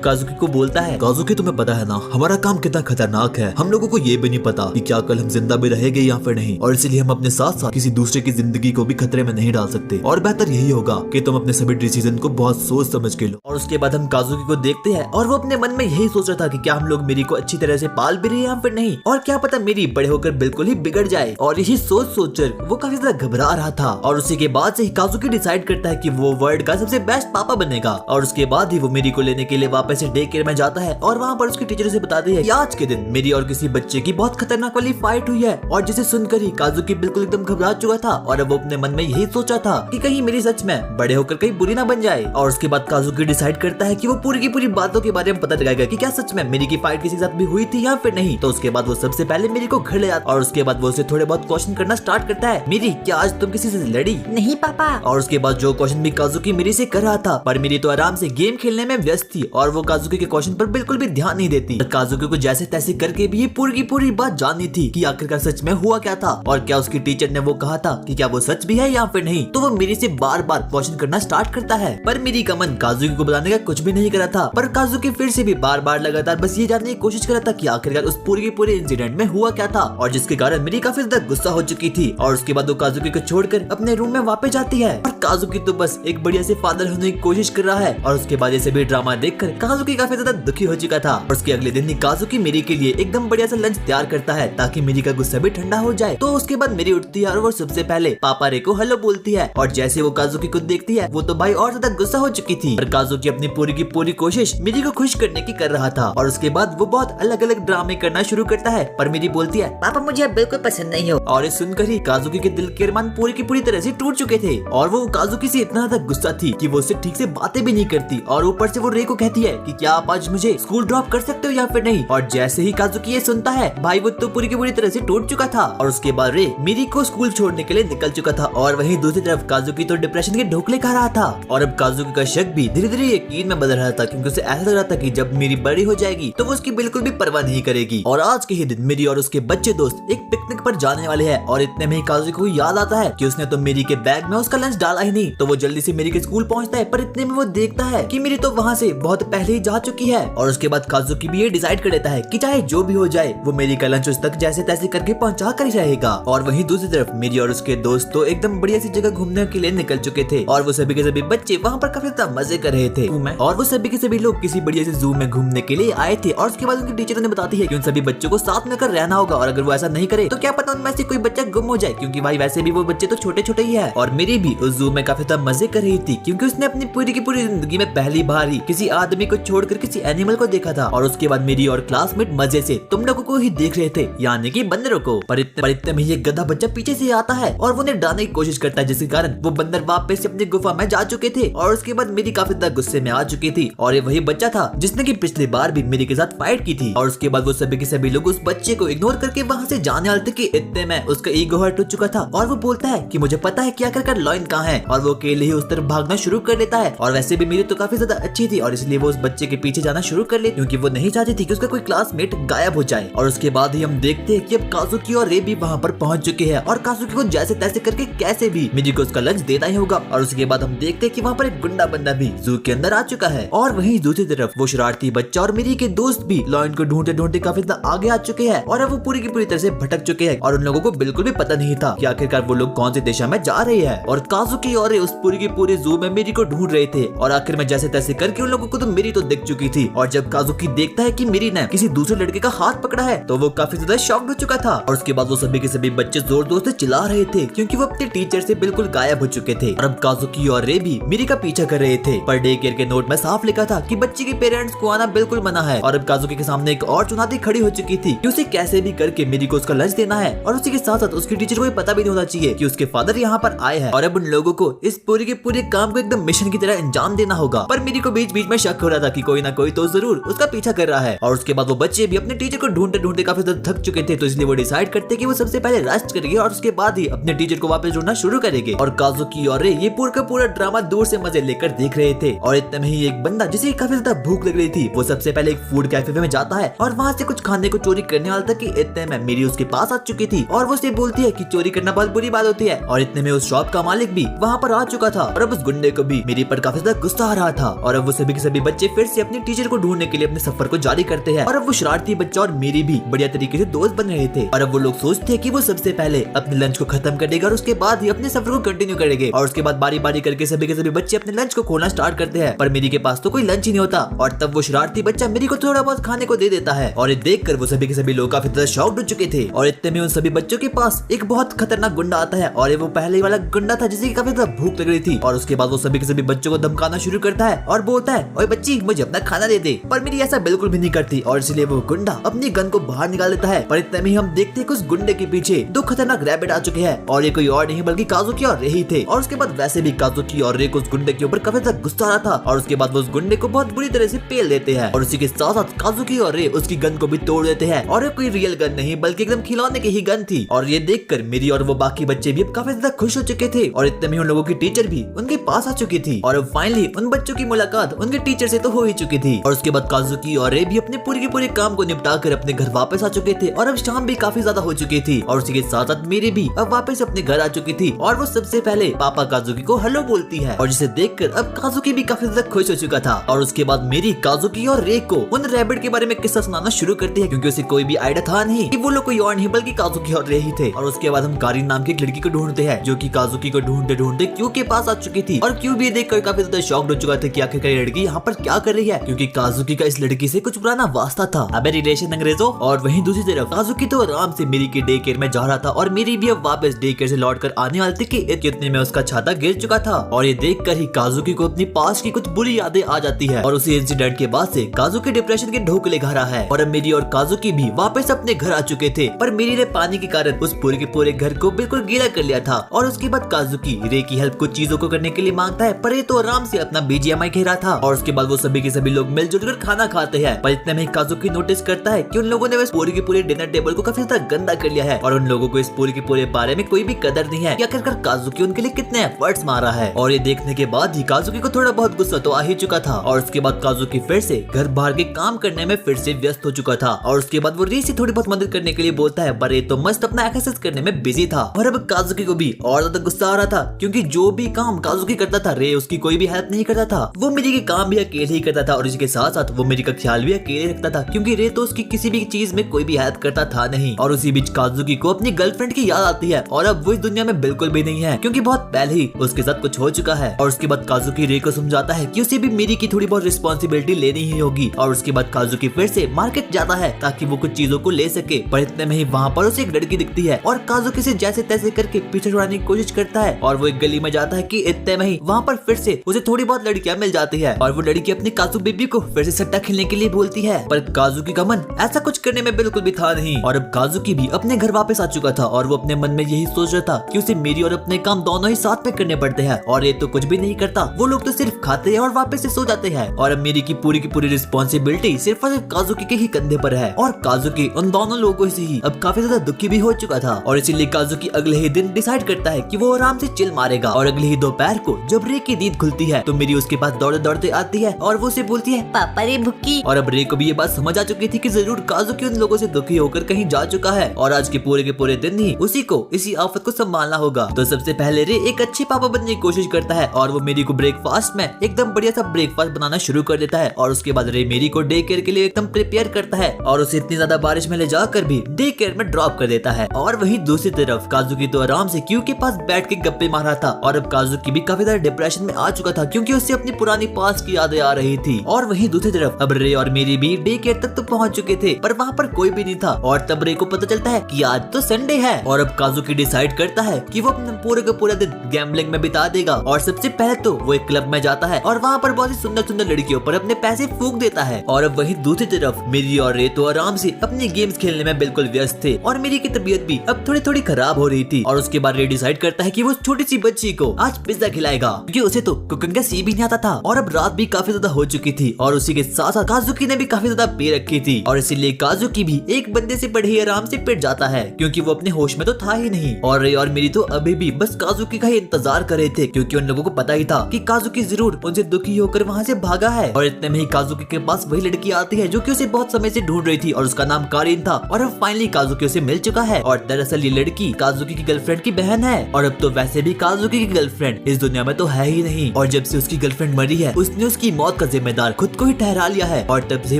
काजुकी को बोलता है, काजुकी तुम्हें पता है ना हमारा काम कितना खतरनाक है। हम लोगों को ये भी नहीं पता कि क्या कल हम जिंदा भी रहेंगे या फिर नहीं, और इसीलिए हम अपने साथ साथ किसी दूसरे की जिंदगी को भी खतरे में नहीं डाल सकते। और बेहतर यही होगा कि तुम अपने सभी डिसीजन को बहुत सोच समझ के लो। और उसके बाद हम काजुकी को देखते हैं और वो अपने मन में यही सोच रहा था कि क्या हम लोग मेरी को अच्छी तरह से पाल भी रहे हैं या फिर नहीं, और क्या पता मेरी बड़े होकर बिल्कुल ही बिगड़ जाए। और यही सोच सोचकर वो काफी ज्यादा घबरा रहा था। और उसी के बाद से ही काजुकी डिसाइड करता है कि वो वर्ल्ड का सबसे बेस्ट पापा बनेगा। और उसके बाद ही वो मेरी को लेने के लिए वापस से डे केयर में जाता है और वहाँ पर उसके टीचर से बताते हैं कि आज के दिन मेरी और किसी बच्चे की बहुत खतरनाक वाली फाइट हुई है। और जिसे सुनकर ही काजुकी बिल्कुल एकदम घबरा चुका था और अब वो अपने मन में यही सोचा था कि कहीं मेरी सच में बड़े होकर कहीं बुरी ना बन जाए। और उसके बाद काजुकी डिसाइड करता है कि वो पूरी की पूरी बातों के बारे में पता लगाएगा कि क्या सच में मेरी की फाइट किसी के साथ भी हुई थी या फिर नहीं। तो उसके बाद वो सबसे पहले मेरी को घर ले जाता और उसके बाद वो उसे थोड़े बहुत क्वेश्चन करना स्टार्ट करता है। मेरी क्या आज तुम किसी से लड़ी? नहीं पापा। और उसके बाद जो क्वेश्चन भी काजुकी मेरी से कर रहा था, पर मेरी तो आराम से गेम खेलने में व्यस्त थी और वो काजुकी के क्वेश्चन पर बिल्कुल भी ध्यान नहीं देती। काजुकी को जैसे तैसे करके भी ये पूरी की पूरी बात जाननी थी कि आखिरकार सच में हुआ क्या था और क्या उसकी टीचर ने वो कहा था कि क्या वो सच भी है या फिर नहीं। तो वो मेरी से बार बार क्वेश्चन करना स्टार्ट करता है, पर मेरी का मन काजुकी को बताने का कुछ भी नहीं करा था। पर काजुकी फिर से भी बार बार लगातार बस ये जानने की कोशिश कर रहा था कि आखिरकार उस पूरे के पूरे इंसिडेंट में हुआ क्या था, और जिसके कारण मेरी काफी ज्यादा गुस्सा हो चुकी थी। और उसके बाद वो काजुकी को छोड़कर अपने रूम में वापस जाती है और काजुकी तो बस एक बढ़िया से फादर होने की कोशिश कर रहा है। और उसके बाद ये सभी ड्रामा देखकर काजुकी काफी ज्यादा दुखी हो चुका था। और उसके अगले दिन ही काजुकी मेरी के लिए एकदम बढ़िया सा लंच तैयार करता है ताकि मेरी का गुस्सा भी ठंडा हो जाए। तो उसके बाद मेरी उठती है और वो सबसे पहले पापा रे को हेलो बोलती है। और जैसे वो काजुकी को देखती है वो तो भाई और ज्यादा गुस्सा हो चुकी थी। पर काजुकी अपनी पूरी की पूरी कोशिश मेरी को खुश करने की कर रहा था। और उसके बाद वो बहुत अलग अलग ड्रामे करना शुरू करता है, पर मेरी बोलती है पापा मुझे बिल्कुल पसंद नहीं हो। और ये सुनकर ही काजुकी के दिल के अरमान पूरी की पूरी तरह से टूट चुके थे। और वो काजुकी से इतना ज्यादा गुस्सा थी कि वो उससे ठीक से बातें भी नहीं करती। और ऊपर से वो रे को कहती है कि क्या आप आज मुझे स्कूल ड्रॉप कर सकते हो या फिर नहीं। और जैसे ही काजुकी ये सुनता है भाई वो तो पूरी की पूरी तरह से टूट चुका था। और उसके बाद रे मेरी को स्कूल छोड़ने के लिए निकल चुका था। और वहीं दूसरी तरफ काजुकी तो डिप्रेशन के ढोकले खा रहा था। और अब काजुकी का शक भी धीरे धीरे यकीन में बदल रहा था, क्योंकि उसे ऐसा लग रहा था कि जब मेरी बड़ी हो जाएगी तो वो उसकी बिल्कुल भी परवाह नहीं करेगी। और आज के ही दिन मेरी और उसके बच्चे दोस्त एक पिकनिक पर जाने वाले हैं। और इतने में ही काजुकी को याद आता है कि उसने तो मेरी के बैग में उसका लंच डाला ही नहीं। तो वो जल्दी से मेरी के स्कूल पहुंचता है, पर इतने में वो देखता है कि मेरी तो वहाँ से बहुत पहले ही जा चुकी है। और उसके बाद काजुकी भी ये डिसाइड कर लेता है कि चाहे जो भी हो जाए वो मेरी का लंच उस तक जैसे तैसे करके पहुंचा कर ही रहेगा। और वहीं दूसरी तरफ मेरी और उसके दोस्त तो एकदम बढ़िया सी जगह घूमने के लिए निकल चुके थे। और वो सभी के सभी बच्चे वहाँ पर काफी ज्यादा मजे कर रहे थे। और वो सभी के सभी लोग किसी बढ़िया से जू में घूमने के लिए आए थे। और उसके बाद उनकी टीचर ने बताती है कि उन सभी बच्चों को साथ में कर रहना होगा, और अगर वो ऐसा नहीं करे तो क्या पता उनमें से कोई बच्चा गुम हो जाए, क्योंकि भाई वैसे भी वो बच्चे तो छोटे छोटे ही है। और मेरी भी उस जू में काफी ज्यादा मजे कर रही थी, क्योंकि उसने अपनी पूरी की पूरी जिंदगी में पहली बार ही किसी आदमी को छोड़कर किसी एनिमल को देखा था। और उसके बाद मेरी और क्लासमेट मजे से तुम लोगों को ही देख रहे थे, यानी कि बंदरों को। पर इतने में ये गधा बच्चा पीछे से आता है और वो उन्हें डालने की कोशिश करता है, जिसके कारण वो बंदर वापस से अपनी गुफा में जा चुके थे। और उसके बाद मेरी काफी ज्यादा गुस्से में आ चुकी थी, और ये वही बच्चा था जिसने की पिछली बार भी मेरी के साथ फाइट की थी। और उसके बाद वो सभी के सभी लोग उस बच्चे को इग्नोर करके वहाँ से जाने वाले थे कि इतने में उसका ईगो हर्ट हो चुका था, और वो बोलता है कि मुझे पता है क्या कर लॉयन कहाँ है, और वो अकेले ही उस तरफ भागना शुरू कर लेता है। और वैसे भी मेरी तो काफी ज्यादा अच्छी थी, और इसलिए वो उस बच्चे के पीछे जाना शुरू कर ले, क्योंकि वो नहीं चाहती थी कि उसका कोई क्लासमेट गायब हो जाए। और उसके बाद ही हम देखते हैं कि अब काजुकी और रे भी वहाँ पर पहुंच चुके हैं, और काजुकी को जैसे तैसे करके कैसे भी मिजी को उसका लंच देना ही होगा। और उसके बाद हम देखते हैं कि वहाँ पर एक गुंडा बंदा भी जू के अंदर आ चुका है, और वहीं दूसरी तरफ वो शरारती बच्चा और मिरी के दोस्त भी लॉयन को ढूंढते ढूंढते काफी ज्यादा आगे आ चुके हैं, और अब वो पूरी की पूरी तरह से भटक चुके हैं। और उन लोगों को बिल्कुल भी पता नहीं था कि आखिरकार वो लोग कौन सी दिशा में जा रहे हैं। और काजुकी और रे उस पूरी की पूरी जू में मिरी को ढूंढ रहे थे, और आखिर में जैसे तैसे करके उन लोगों को तो मिरी तो दिख चुकी थी। और जब काजुकी देखता है कि मिरी ने किसी दूसरे लड़के का हाथ पकड़ा है, तो वो काफी ज्यादा शॉक्ड हो चुका था। और उसके बाद वो सभी के सभी बच्चे जोर जोर से चिल्ला रहे थे, क्योंकि वो अपने टीचर से बिल्कुल गायब हो चुके थे। और अब काजुकी और रे भी मिरी का पीछा कर रहे थे, पर डे केयर के नोट में साफ लिखा था कि बच्चे के पेरेंट्स को आना बिल्कुल मना है। और अब काजुकी के सामने एक और चुनौती खड़ी हो चुकी थी कि उसे कैसे भी करके मिरी को उसका लंच देना है, और उसी के साथ साथ उसकी टीचर को पता भी नहीं होना चाहिए कि उसके फादर यहाँ पर आए हैं। और अब उन लोगों को इस पूरे के पूरे काम को एकदम मिशन की तरह अंजाम देना होगा। पर मिरी को बीच बीच में शक हो रहा था कि कोई ना कोई तो जरूर उसका पीछा कर रहा है। और उसके बाद वो बच्चे भी अपने टीचर को ढूंढते ढूंढते काफी ज्यादा थक चुके थे, तो इसलिए वो डिसाइड करते कि वो सबसे पहले रेस्ट करेंगे और उसके बाद ही अपने टीचर को वापस ढूंढना शुरू करेंगे। और काजुकी और रे ये पूरा का पूरा ड्रामा दूर से मजे लेकर देख रहे थे। और इतने में ही एक बंदा जिसे काफी ज्यादा भूख लग रही थी, वो सबसे पहले एक फूड कैफे में जाता है और वहाँ से कुछ खाने को चोरी करने वाला था कि इतने में मेरी उसके पास आ चुकी थी, और वो उसे बोलती है कि चोरी करना बहुत बुरी बात होती है। और इतने में उस शॉप का मालिक भी वहाँ पर आ चुका था, और अब उस गुंडे को भी मेरी पर काफी ज्यादा गुस्सा आ रहा था। और अब वो सभी के सभी बच्चे फिर से अपने टीचर को ढूंढने के लिए अपने सफर को जारी करते हैं। और अब वो शरारती बच्चा और मेरी भी बढ़िया तरीके से दोस्त बन रहे थे, और अब वो लोग सोचते हैं कि वो सबसे पहले अपने लंच को खत्म करेगा और उसके बाद ही अपने सफर को कंटिन्यू करेंगे। और उसके बाद बारी बारी करके सभी के सभी बच्चे अपने लंच को खोलना स्टार्ट करते हैं, पर मेरी के पास तो कोई लंच ही नहीं होता। और तब वो शरारती बच्चा मेरी को थोड़ा बहुत खाने को दे देता है, और ये देखकर वो सभी के सभी लोग काफी ज्यादा शॉक्ड हो चुके थे। और इतने में उन सभी बच्चों के पास एक बहुत खतरनाक गुंडा आता है, और ये वो पहले वाला गुंडा था जिसे काफी ज्यादा भूख लग रही थी। और उसके बाद वो सभी के सभी बच्चों को धमकाना शुरू करता है और बोलता है, ओए बच्ची मुझे अपना खाना दे दे। पर मेरी ऐसा बिल्कुल भी नहीं करती, और इसलिए वो गुंडा अपनी गन को बाहर निकाल लेता है। पर इतने में ही हम देखते हैं कि उस गुंडे के पीछे दो खतरनाक रैबिट आ चुके हैं, और ये कोई और नहीं बल्कि काजुकी और रे ही थे। और उसके बाद वैसे भी काजुकी और रे को उस गुंडे के ऊपर काफी ज्यादा गुस्सा आ रहा था, और उसके बाद वो उस गुंडे को बहुत बुरी तरह से पेल देते हैं। और उसी के साथ साथ काजुकी और रे उसकी गन को भी तोड़ देते हैं, और ये कोई रियल गन नहीं बल्कि एकदम खिलौने की ही गन थी। और ये देखकर मेरी और वो बाकी बच्चे भी अब काफी ज्यादा खुश हो चुके थे, और इतने में उन लोगों की टीचर भी उनके पास आ चुकी थी। और अब फाइनली उन बच्चों की मुलाकात उनके टीचर से तो हो ही चुकी थी। और उसके बाद काजुकी और रे भी अपने पूरे के पूरे काम को निपटा कर अपने घर वापस आ चुके थे, और अब शाम भी काफी ज्यादा हो चुकी थी। और उसी के साथ साथ मेरी भी अब वापस अपने घर आ चुकी थी, और वो सबसे पहले पापा काजुकी को हेलो बोलती है, और जिसे देखकर अब काजुकी भी काफी ज्यादा खुश हो चुका था। और उसके बाद मेरी काजुकी और रे को उन रैबिट के बारे में किस्सा सुनाना शुरू करती है, क्योंकि उसे कोई भी आइडिया था नहीं कि वो लोग कोई और नहीं बल्कि काजुकी और रे ही थे। और उसके बाद हम कारिन नाम की एक लड़की को ढूंढते हैं, जो कि काजुकी को ढूंढते ढूंढते क्यू के पास आ चुकी थी। और क्यू भी देखकर काफी ज्यादा शॉक्ड हो चुका था कि आखिरकार ये लड़की यहाँ पर क्या कर रही है, क्योंकि काजुकी का इस लड़की से कुछ पुराना वास्ता था। अबे रिलेशन अंग्रेजों। और वहीं दूसरी तरफ काजुकी तो आराम से मेरी के डे केयर में जा रहा था, और मेरी भी अब वापस डे केयर से लौट कर आने वाली थी कि इतने में उसका छाता गिर चुका था। और ये देखकर ही काजुकी को अपनी पास्ट की कुछ बुरी यादें आ जाती है, और उसी इंसिडेंट के बाद से काजुकी डिप्रेशन के ढोकले खा रहा है। और अब मेरी और काजुकी भी वापस अपने घर आ चुके थे, पर मेरी ने पानी के कारण उस पूरे के पूरे घर को बिल्कुल गीला कर लिया था। और उसके बाद काजुकी रे की हेल्प कुछ चीजों को करने के लिए मांगता है, पर ये तो आराम से अपना बीजीएमआई खेल रहा था। और उसके बाद वो सभी के सभी लोग मिलजुल कर खाना खाते हैं, पर इतने में काजुकी नोटिस करता है कि उन लोगों ने बस पूरे के पूरे डिनर टेबल को काफी ज्यादा गंदा कर लिया है, और उन लोगों को इस पूरे के पूरे बारे में कोई भी कदर नहीं है कि आखिरकार काजुकी उनके लिए कितने एफर्ट्स मारा है। और ये देखने के बाद ही काजुकी को थोड़ा बहुत गुस्सा तो आ ही चुका था। और उसके बाद काजुकी फिर से घर बाहर के काम करने में फिर से व्यस्त हो चुका था। और उसके बाद वो रे से थोड़ी बहुत मदद करने के लिए बोलता है, पर ये तो मस्त अपना एक्सरसाइज करने में बिजी था। और अब काजुकी को भी और ज्यादा गुस्सा आ रहा था, क्योंकि जो भी काम काजुकी करता था रे उसकी कोई भी हेल्प नहीं करता था। वो मेरी के काम भी अकेले ही करता था, और इसके साथ साथ वो मेरी का ख्याल भी अकेले रखता था, क्योंकि रे तो उसकी किसी भी चीज में कोई भी हेल्प करता था नहीं। और उसी बीच काजुकी को अपनी गर्लफ्रेंड की याद आती है, और अब वो इस दुनिया में बिल्कुल भी नहीं है, क्योंकि बहुत पहले ही उसके साथ कुछ हो चुका है। और उसके बाद काजुकी रे को समझाता है कि उसे भी मेरी की थोड़ी बहुत रिस्पॉन्सिबिलिटी लेनी ही होगी। और उसके बाद काजुकी फिर से मार्केट जाता है ताकि वो कुछ चीजों को ले सके, पर इतने में ही वहाँ पर और उसे एक लड़की दिखती है और काजुकी से जैसे तैसे करके पीछे छुड़ाने की कोशिश करता है और वो एक गली में जाता है कि इतने में ही वहाँ पर फिर से उसे थोड़ी बहुत लड़कियां मिल जाती है और वो लड़की अपनी काजू बेबी को फिर से सट्टा खेलने के लिए बोलती है। पर काजुकी का मन ऐसा कुछ करने में बिल्कुल भी था नहीं और अब काजुकी भी अपने घर वापस आ चुका था और वो अपने मन में यही सोच रहा था कि उसे मेरी और अपने काम दोनों ही साथ में करने पड़ते हैं और ये तो कुछ भी नहीं करता, वो लोग तो सिर्फ खाते हैं और वापस से सो जाते हैं और अब मेरी की पूरी रिस्पॉन्सिबिलिटी सिर्फ और सिर्फ काजुकी के ही कंधे पर है। और काजुकी उन दोनों लोगों से ही अब काफी ज्यादा दुखी भी हो चुका था और इसीलिए काजुकी अगले ही दिन डिसाइड करता है कि वो आराम से चिल मारेगा और अगले ही दोपहर को जब रे की नींद खुलती है तो मेरी उसके पास दौड़ते दौड़ते आती है और वो उसे बोलती है पापा रे भुक्की। और अब रे को भी ये बात समझ आ चुकी थी कि जरूर काजुकी उन लोगों से दुखी होकर कहीं जा चुका है और आज के पूरे दिन ही उसी को इसी आफत को संभालना होगा। तो सबसे पहले रे एक अच्छे पापा बनने की कोशिश करता है और वो मेरी को ब्रेकफास्ट में एकदम बढ़िया सा ब्रेकफास्ट बनाना शुरू कर देता है और उसके बाद रे मेरी को डे केयर के लिए एकदम प्रिपेयर करता है और उसे इतनी ज्यादा बारिश में ले जाकर भी डे केयर में ड्रॉप कर देता है। और वहीं दूसरी तरफ काजुकी तो आराम से क्यू के पास बैठ के गप्पे मार रहा था और अब काजुकी भी काफी ज्यादा डिप्रेशन में आ चुका था क्योंकि उससे अपनी पुरानी पास्ट की यादें आ रही थी। और वहीं दूसरी तरफ अब रे और मेरी भी डे केयर तक तो पहुंच चुके थे पर वहाँ पर कोई भी नहीं था और तब रे को पता चलता है कि आज तो संडे है और अब काजुकी डिसाइड करता है कि वो अपना पूरे का पूरा दिन गैम्बलिंग में बिता देगा और सबसे पहले तो वो एक क्लब में जाता है और वहाँ पर बहुत ही सुंदर लड़कियों पर अपने पैसे फूंक देता है। और अब वहीं दूसरी तरफ मेरी और रे तो आराम से अपनी गेम्स खेलने में बिल्कुल व्यस्त थे और मेरी की तबीयत भी अब थोड़ी खराब हो रही थी और उसके बाद रे डिसाइड करता है कि वो छोटी सी बच्ची को आज पिज्जा खिलाएगा क्योंकि उसे तो कुकिंग का सी भी नहीं आता था। और अब रात भी काफी ज्यादा हो चुकी थी और उसी के साथ साथ काजुकी ने भी काफी ज्यादा पी रखी थी और इसीलिए काजुकी भी एक बंदे से बड़े ही आराम से पिट जाता है क्योंकि वो अपने होश में तो था ही नहीं। और रे और मेरी तो अभी भी बस काजुकी का ही इंतजार कर रहे थे क्योंकि उन लोगों को पता ही था कि काजुकी जरूर उनसे दुखी होकर वहाँ से भागा है। और इतने में ही काजुकी के पास वही लड़की आती है जो कि उसे बहुत समय से ढूंढ रही थी और उसका नाम कारिन था और अब फाइनली काजुकी उसे मिल चुका है और दरअसल ये लड़की काजुकी की गर्लफ्रेंड की बहन है और अब तो वैसे भी काजुकी की गर्लफ्रेंड इस दुनिया में तो है ही नहीं और जब से उसकी गर्लफ्रेंड मरी है उसने उसकी मौत का जिम्मेदार खुद को ही ठहरा लिया है और तब से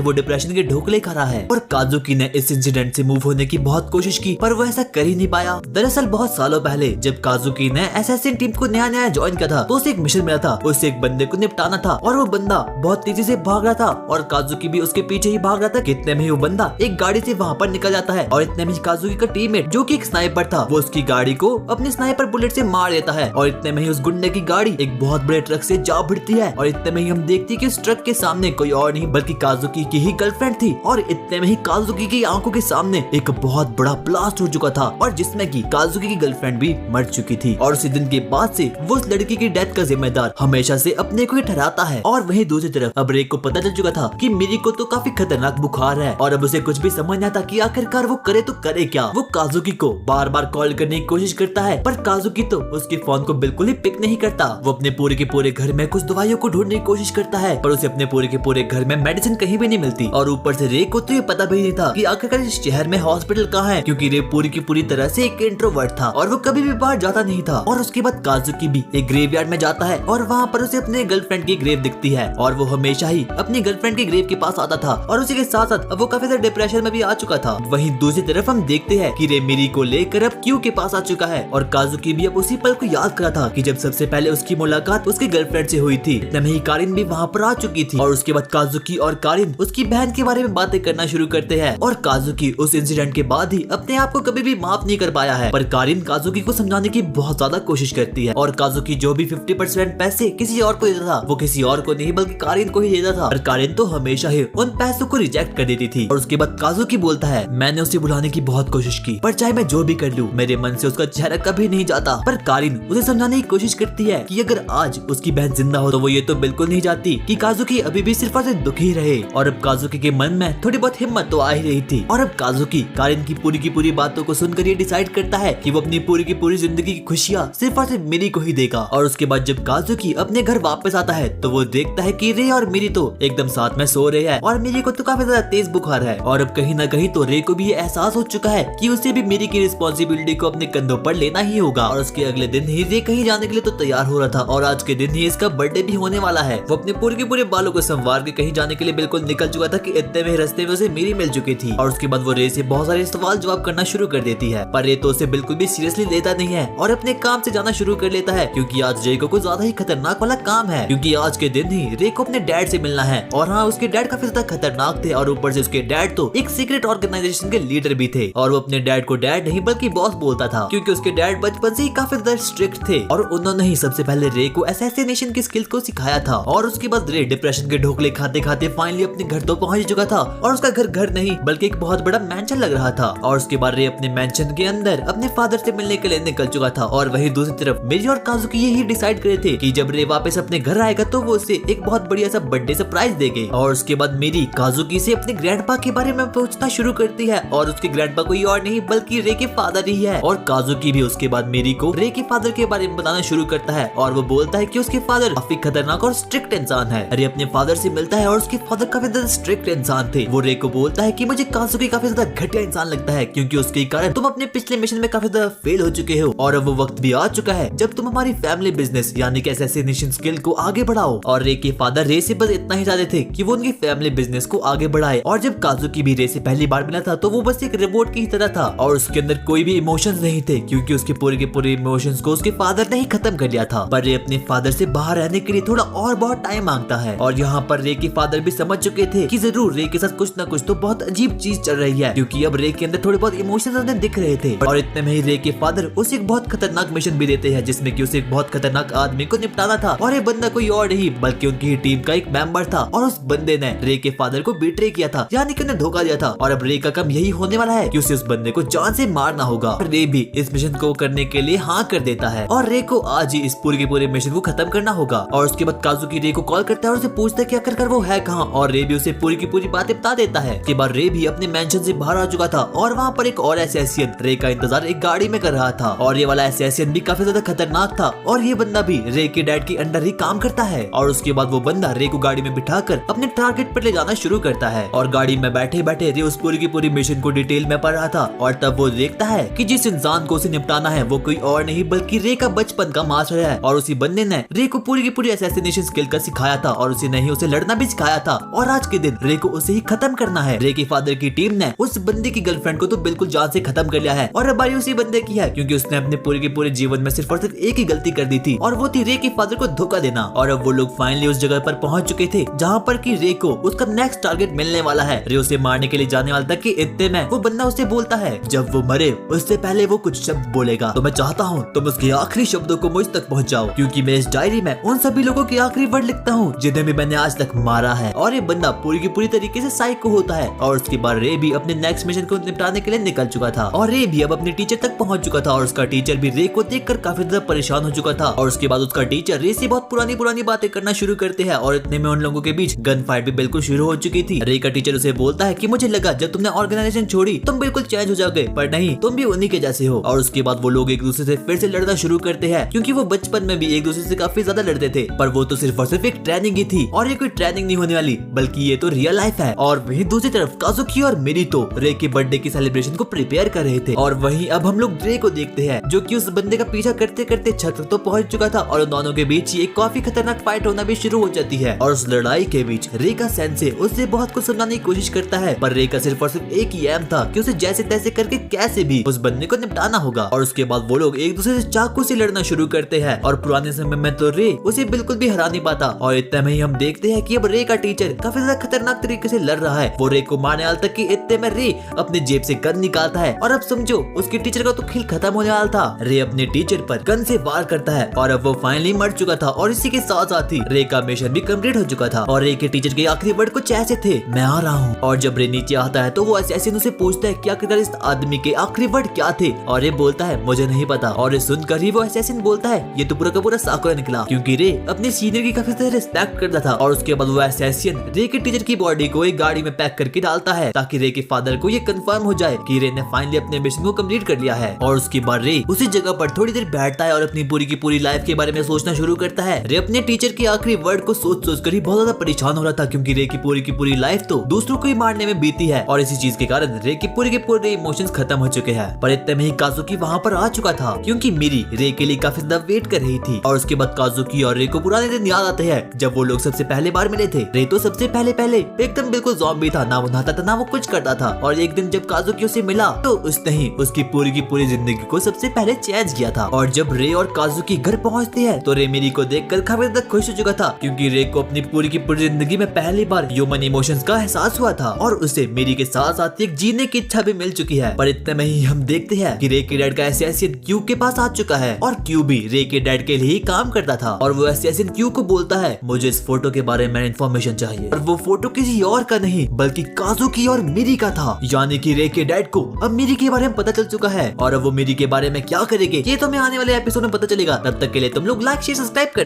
वो डिप्रेशन के ढोकले खा रहा है। और काजुकी ने इस इंसिडेंट से मूव होने की बहुत कोशिश की पर वो ऐसा कर ही नहीं पाया। दरअसल बहुत सालों पहले जब काजुकी ने एसएसएन टीम को नया ज्वाइन किया था तो उसे एक मिशन मिला था, उसे एक बंदे को निपटाना था और वो बंदा बहुत तेजी से भाग रहा था और काजुकी भी उसके पीछे ही भाग रहा था। कितने में ही वो बंदा एक गाड़ी से वहाँ पर निकल जाता है और इतने में काजुकी का टीममेट जो कि एक स्नाइपर था वो उसकी गाड़ी को अपने स्नाइपर बुलेट से मार देता है और इतने में ही उस गुंडे की गाड़ी एक बहुत बड़े ट्रक से जा भिड़ती है और इतने में ही हम देखते हैं कि उस ट्रक के सामने कोई और नहीं बल्कि काजुकी की ही गर्लफ्रेंड थी। और इतने में ही काजुकी की आंखों के सामने एक बहुत बड़ा ब्लास्ट हो चुका था और जिसमें कि काजुकी की गर्लफ्रेंड भी मर चुकी थी और उसी दिन के बाद से वो उस लड़की की डेथ का जिम्मेदार हमेशा से अपने को ही ठहराता है। और वहीं दूसरी तरफ अब रे को पता चल चुका था कि मेरी को तो काफी खतरनाक बुखार है और अब उसे कुछ भी समझ नहीं आता कि आखिरकार वो करे तो करे क्या। वो काजुकी को बार बार कॉल करने की कोशिश करता है पर काजुकी तो उसके फोन को बिल्कुल ही पिक नहीं करता। वो अपने पूरे के पूरे घर में कुछ दवाइयों को ढूंढने की कोशिश करता है पर उसे अपने पूरे के पूरे घर में मेडिसिन कहीं भी नहीं मिलती और ऊपर से रे को तो ये पता भी नहीं था कि आखिरकार इस शहर में हॉस्पिटल कहाँ है क्योंकि रे पूरी की पूरी तरह से एक इंट्रोवर्ट था और वो कभी भी बाहर जाता नहीं था। और उसके बाद काजुकी भी एक ग्रेवयार्ड में जाता है और वहाँ पर उसे अपने गर्लफ्रेंड की ग्रेव दिखती है और वो हमेशा ही अपनी गर्लफ्रेंड की ग्रेव के पास आता था और उसी के साथ साथ अब वो काफी ज्यादा डिप्रेशन में भी आ चुका था। वहीं दूसरी तरफ हम देखते हैं कि रे मेरी को लेकर अब क्यू के पास आ चुका है और काजुकी भी अब उसी पल को याद करा था कि जब सबसे पहले उसकी मुलाकात उसकी गर्लफ्रेंड से हुई थी। इतने में ही कारिन भी वहाँ पर आ चुकी थी और उसके बाद काजुकी और कारिन उसकी बहन के बारे में बातें करना शुरू करते हैं और काजुकी उस इंसिडेंट के बाद ही अपने आप को कभी भी माफ नहीं कर पाया है पर कारिन काजुकी को समझाने की बहुत ज्यादा कोशिश करती है और काजुकी जो भी 50% पैसे किसी और को देता था वो किसी और को नहीं बल्कि कारिन को ही देता था और कारिन तो हमेशा ही उन पैसों को रिजेक्ट कर देती थी। और उसके बाद काजुकी बोलता है मैंने उसे बुलाने की बहुत कोशिश की पर चाहे मैं जो भी कर लूं मेरे मन से उसका चेहरा कभी नहीं जाता। पर कारिन उसे समझाने की कोशिश करती है कि अगर आज उसकी बहन जिंदा हो तो वो ये तो बिल्कुल नहीं चाहती कि काजुकी अभी भी सिर्फ और सिर्फ दुखी रहे। और अब काजुकी के मन में थोड़ी बहुत हिम्मत तो आ ही रही थी और अब काजुकी कारिन की पूरी बातों को सुनकर ये डिसाइड करता है कि वो अपनी पूरी की पूरी जिंदगी की खुशियाँ सिर्फ और सिर्फ मेरी को ही देगा। और उसके बाद जब काजुकी अपने घर वापस आता है तो वो देखता है कि रे और मेरी तो एकदम साथ में सो रहे हैं और मेरी को तो काफी ज्यादा तेज बुखार है और अब कहीं ना कहीं तो रे को भी ये एहसास हो चुका है कि उसे भी मेरी की रिस्पॉन्सिबिलिटी को अपने कंधों पर लेना ही होगा। और उसके अगले दिन ही रे कहीं जाने के लिए तो तैयार हो रहा था और आज के दिन ही इसका बर्थडे भी होने वाला है। वो अपने पूरे के पूरे बालों को संवार के कहीं जाने के लिए बिल्कुल निकल चुका था कि इतने में रास्ते में उसे मेरी मिल चुकी थी और उसके बाद वो रे से बहुत सारे सवाल जवाब करना शुरू कर देती है पर रे तो उसे बिल्कुल भी सीरियसली लेता नहीं है और अपने काम से जाना शुरू कर लेता है क्योंकि आज रे को कुछ ज्यादा ही खतरनाक वाला काम है क्योंकि आज के दिन ही रे को अपने डैड से मिलना है। और हाँ, उसके डैड काफी ज्यादा खतरनाक थे और ऊपर से उसके डैड तो एक सीक्रेट ऑर्गेनाइजेशन के लीडर भी थे और वो अपने डैड को डैड नहीं बल्कि बॉस बोलता था, क्योंकि उसके डैड बचपन से ही काफी ज्यादा स्ट्रिक्ट थे और उन्होंने ही सबसे पहले रे को असैसिनेशन की स्किल को सिखाया था। और उसके बाद रे डिप्रेशन के ढोकले खाते खाते फाइनली अपने घर तो पहुंच चुका था और उसका घर नहीं बल्कि एक बहुत बड़ा मैंशन लग रहा था। और उसके बाद रे अपने मैंशन के अंदर अपने फादर से मिलने के लिए निकल चुका था। और वहीं दूसरी तरफ मेरी और काजुकी यही डिसाइड करे थे कि जब रे वापस अपने घर आएगा तो वो उसे एक बहुत बढ़िया सा बर्थडे सरप्राइज देंगे। और उसके बाद मेरी काजुकी से अपने ग्रैंडपा के बारे में पूछना शुरू करती है और उसके ग्रैंडपा कोई और नहीं बल्कि रे के फादर ही है। और काजुकी भी उसके बाद मेरी को रे के फादर के बारे में बताना शुरू करता है और वो बोलता है कि उसके फादर काफी खतरनाक और स्ट्रिक्ट इंसान है। रे अपने फादर से मिलता है और उसके फादर काफी ज्यादा स्ट्रिक्ट इंसान थे। वो रे को बोलता है कि मुझे काजुकी काफी ज्यादा घटिया इंसान लगता है क्योंकि उसके कारण तुम अपने पिछले मिशन में काफी ज्यादा फेल हो चुके हो और अब वो वक्त भी आ चुका है जब तुम हमारी फैमिली बिजनेस यानी कि असैसिनेशन स्किल को आगे बढ़ाओ। और रे के फादर रे से बस इतना ही चाहते थे कि वो उनकी फैमिली बिजनेस को आगे बढ़ाए। और जब काजुकी भी रे से पहली बार मिला था तो वो बस एक रोबोट की तरह था और उसके अंदर कोई भी इमोशंस नहीं थे क्योंकि उसके पूरे के पूरे इमोशंस को उसके फादर ने ही खत्म कर लिया था। पर रे अपने फादर से बाहर रहने के लिए थोड़ा और बहुत टाइम मांगता है और यहाँ पर रे के फादर भी समझ चुके थे कि जरूर रे के साथ कुछ न कुछ तो बहुत अजीब चीज चल रही है क्योंकि अब रे के अंदर थोड़े बहुत इमोशंस उन्हें दिख रहे थे। और इतने में ही रे के फादर उसे एक बहुत खतरनाक मिशन भी देते हैं जिसमें कि उसे एक बहुत खतरनाक आदमी को निपटाना था और ये बंदा कोई और नहीं बल्कि उनकी ही टीम का एक मेंबर था। और उस बंदे ने रे के फादर को बिट्रे किया था यानी कि उन्हें धोखा दिया था और अब रे का काम यही होने वाला है कि उसे उस बंदे को जान से मारना होगा। रे भी इस मिशन को करने के लिए हाँ कर देता है और रे को आज ही इस पूरे के पूरे मिशन को खत्म करना होगा। और उसके बाद काजुकी रे को कॉल करता है और उसे पूछता है कि आखिरकार वो है कहाँ और रे भी उसे पूरी की पूरी बातें बता देता है। उसके बाद रे भी अपने मेंशन से बाहर आ चुका था और वहाँ पर एक और असैसिन रे का इंतजार एक गाड़ी में कर रहा था और ये वाला असैसिन भी काफी ज्यादा खतरनाक था और ये बंदा भी रे के डैड के अंडर ही काम करता है। और उसके बाद वो बंदा रे को गाड़ी में बिठाकर अपने टारगेट पर ले जाना शुरू करता है और गाड़ी में बैठे बैठे रे उस पूरी की पूरी मिशन को डिटेल में पढ़ रहा था। और तब वो देखता है कि जिस इंसान को उसे निपटाना है वो कोई और नहीं बल्कि रे का बचपन का मास्टर है और उसी बंदे ने रे को पूरी की पूरी असैसिनेशन स्किल का सिखाया था और उसे नहीं उसे लड़ना भी सिखाया था और आज के दिन रे को उसे ही खत्म करना है। रे के फादर की टीम ने उस बंदे की गर्लफ्रेंड को तो बिल्कुल जान से खत्म कर लिया है और अब बारी उसी बंदे की है क्योंकि उसने अपने पूरे के पूरे जीवन में सिर्फ और सिर्फ एक ही गलती कर दी थी और वो थी रे के फादर को धोखा देना। और अब वो लोग फाइनली उस जगह पर पहुंच चुके थे जहाँ पर कि रे को उसका नेक्स्ट टारगेट मिलने वाला है। रे उसे मारने के लिए जाने वाला था कि इतने में वो बंदा उसे बोलता है जब वो मरे उससे पहले वो कुछ शब्द बोलेगा तो मैं चाहता हूँ तुम उसके आखिरी शब्दों को मुझ तक पहुँचाओ क्योंकि मैं इस डायरी में उन सभी लोगों के आखिरी वर्ड लिखता हूँ जिन्हें भी मैंने आज तक मारा है। और ये बंदा पूरी की पूरी तरीके से साइको होता है। और उसके बाद रे भी अपने नेक्स्ट मिशन को निपटाने के लिए निकल चुका था और रे भी अब अपने टीचर तक पहुंच चुका था और उसका टीचर भी रे को देखकर काफी ज्यादा परेशान हो चुका था। और उसके बाद उसका टीचर रे से बहुत पुरानी बातें करना शुरू करते हैं और इतने में उन लोगों के बीच गन फाइट भी बिल्कुल शुरू हो चुकी थी। रे का टीचर उसे बोलता है कि मुझे लगा जब तुमने ऑर्गेनाइजेशन छोड़ी तुम बिल्कुल चेंज हो जाओगे पर नहीं तुम भी उन्हीं के जैसे हो। और उसके बाद वो लोग एक दूसरे से फिर से लड़ना शुरू करते हैं क्योंकि वो बचपन में भी एक दूसरे से काफी ज्यादा लड़ते थे पर वो तो सिर्फ और सिर्फ एक ट्रेनिंग ही थी और ये कोई ट्रेनिंग नहीं होने वाली बल्कि ये तो रियल लाइफ है। और वहीं दूसरी तरफ काजुकी और मेरी तो रे के बर्थडे की सेलिब्रेशन को प्रिपेयर कर रहे थे। और वहीं अब हम लोग रे को देखते हैं जो कि उस बंदे का पीछा करते करते छत तक तो पहुंच चुका था और उन दोनों के बीच एक काफी खतरनाक फाइट होना भी शुरू हो जाती है। और उस लड़ाई के बीच रे का सेंसे उससे बहुत कुछ समझाने की कोशिश करता है पर रे का सिर्फ और सिर्फ एक ही एम था कि उसे जैसे तैसे करके कैसे भी उस बंदे को निपटाना होगा। और उसके बाद वो लोग एक दूसरे से चाकू से लड़ना शुरू करते हैं और पुराने समय में तो रे उसे बिल्कुल भी हरा नहीं पाता। और इतने में ही हम देखते हैं कि अब रे का टीचर काफी ज्यादा खतरनाक तरीके से लड़ रहा है। वो रे को मारने वाला था कि इतने में रे अपने जेब से गन निकालता है और अब समझो उसके टीचर का तो खेल खत्म होने वाला था। रे अपने टीचर पर गन से वार करता है और अब वो फाइनली मर चुका था और इसी के साथ साथ ही रे का मिशन भी कंप्लीट हो चुका था। और रे के टीचर के आखिरी वर्ड कुछ ऐसे थे, मैं आ रहा हूँ। और जब रे नीचे आता है तो वो असैसिन उसे पूछता है क्या इस आदमी के आखिरी वर्ड क्या थे और रे बोलता है मुझे नहीं पता। और ये सुनकर ही वो असैसिन बोलता है ये तो पूरा का पूरा साकुरा निकला क्योंकि रे अपने सीनियर की काफी ज्यादा रिस्पेक्ट करता था। और उसके बाद वो असैसिन रे के टीचर की बॉडी को एक गाड़ी में पैक करके डालता है ताकि रे के फादर को ये कंफर्म हो जाए कि रे ने फाइनली अपने मिशन को कंप्लीट कर लिया है। और उसके बाद रे उसी जगह पर थोड़ी देर बैठता है और अपनी पूरी की पूरी लाइफ के बारे में सोचना शुरू करता है। रे अपने टीचर के आखिरी वर्ड को सोच सोच कर ही बहुत ज्यादा परेशान हो रहा था क्योंकि रे की पूरी लाइफ तो दूसरों को ही मारने में बीती है और इसी चीज के कारण रे के पूरे इमोशंस खत्म हो चुके हैं। पर इतने में ही काजुकी वहाँ पर आ चुका था क्योंकि मेरी रे के लिए काफी ज्यादा वेट कर रही थी। और उसके बाद काजुकी और रे को पुराने दिन याद आते हैं जब वो लोग सबसे पहले बार मिले थे। रे तो सबसे पहले एकदम बिल्कुल ज़ॉम्बी था, ना वो नहाता था ना वो कुछ करता था। और एक दिन जब काजुकी उसे मिला तो उसने ही उसकी पूरी जिंदगी को सबसे पहले चेंज किया था। और जब रे और काजुकी घर पहुँचते हैं तो रे मेरी को देखकर काफी ज्यादा खुश हो चुका था क्योंकि रे को अपनी पूरी की पूरी जिंदगी में पहली बार ह्यूमन इमोशंस का एहसास हुआ था और उसे मेरी के साथ साथ एक जीने की इच्छा शिक्षा भी मिल चुकी है। पर इतने में ही हम देखते हैं कि रे के डैड का असैसिन क्यू के पास आ चुका है और क्यू भी रे के डैड के लिए ही काम करता था। और वो असैसिन क्यू को बोलता है मुझे इस फोटो के बारे में इन्फॉर्मेशन चाहिए। और वो फोटो किसी और का नहीं बल्कि काजुकी और मिरी का था। यानी कि रे के डैड को अब मिरी के बारे में पता चल चुका है और अब वो मिरी के बारे में क्या करेंगे ये तो हमें आने वाले एपिसोड में पता चलेगा। तब तक के लिए तुम लोग लाइक शेयर सब्सक्राइब कर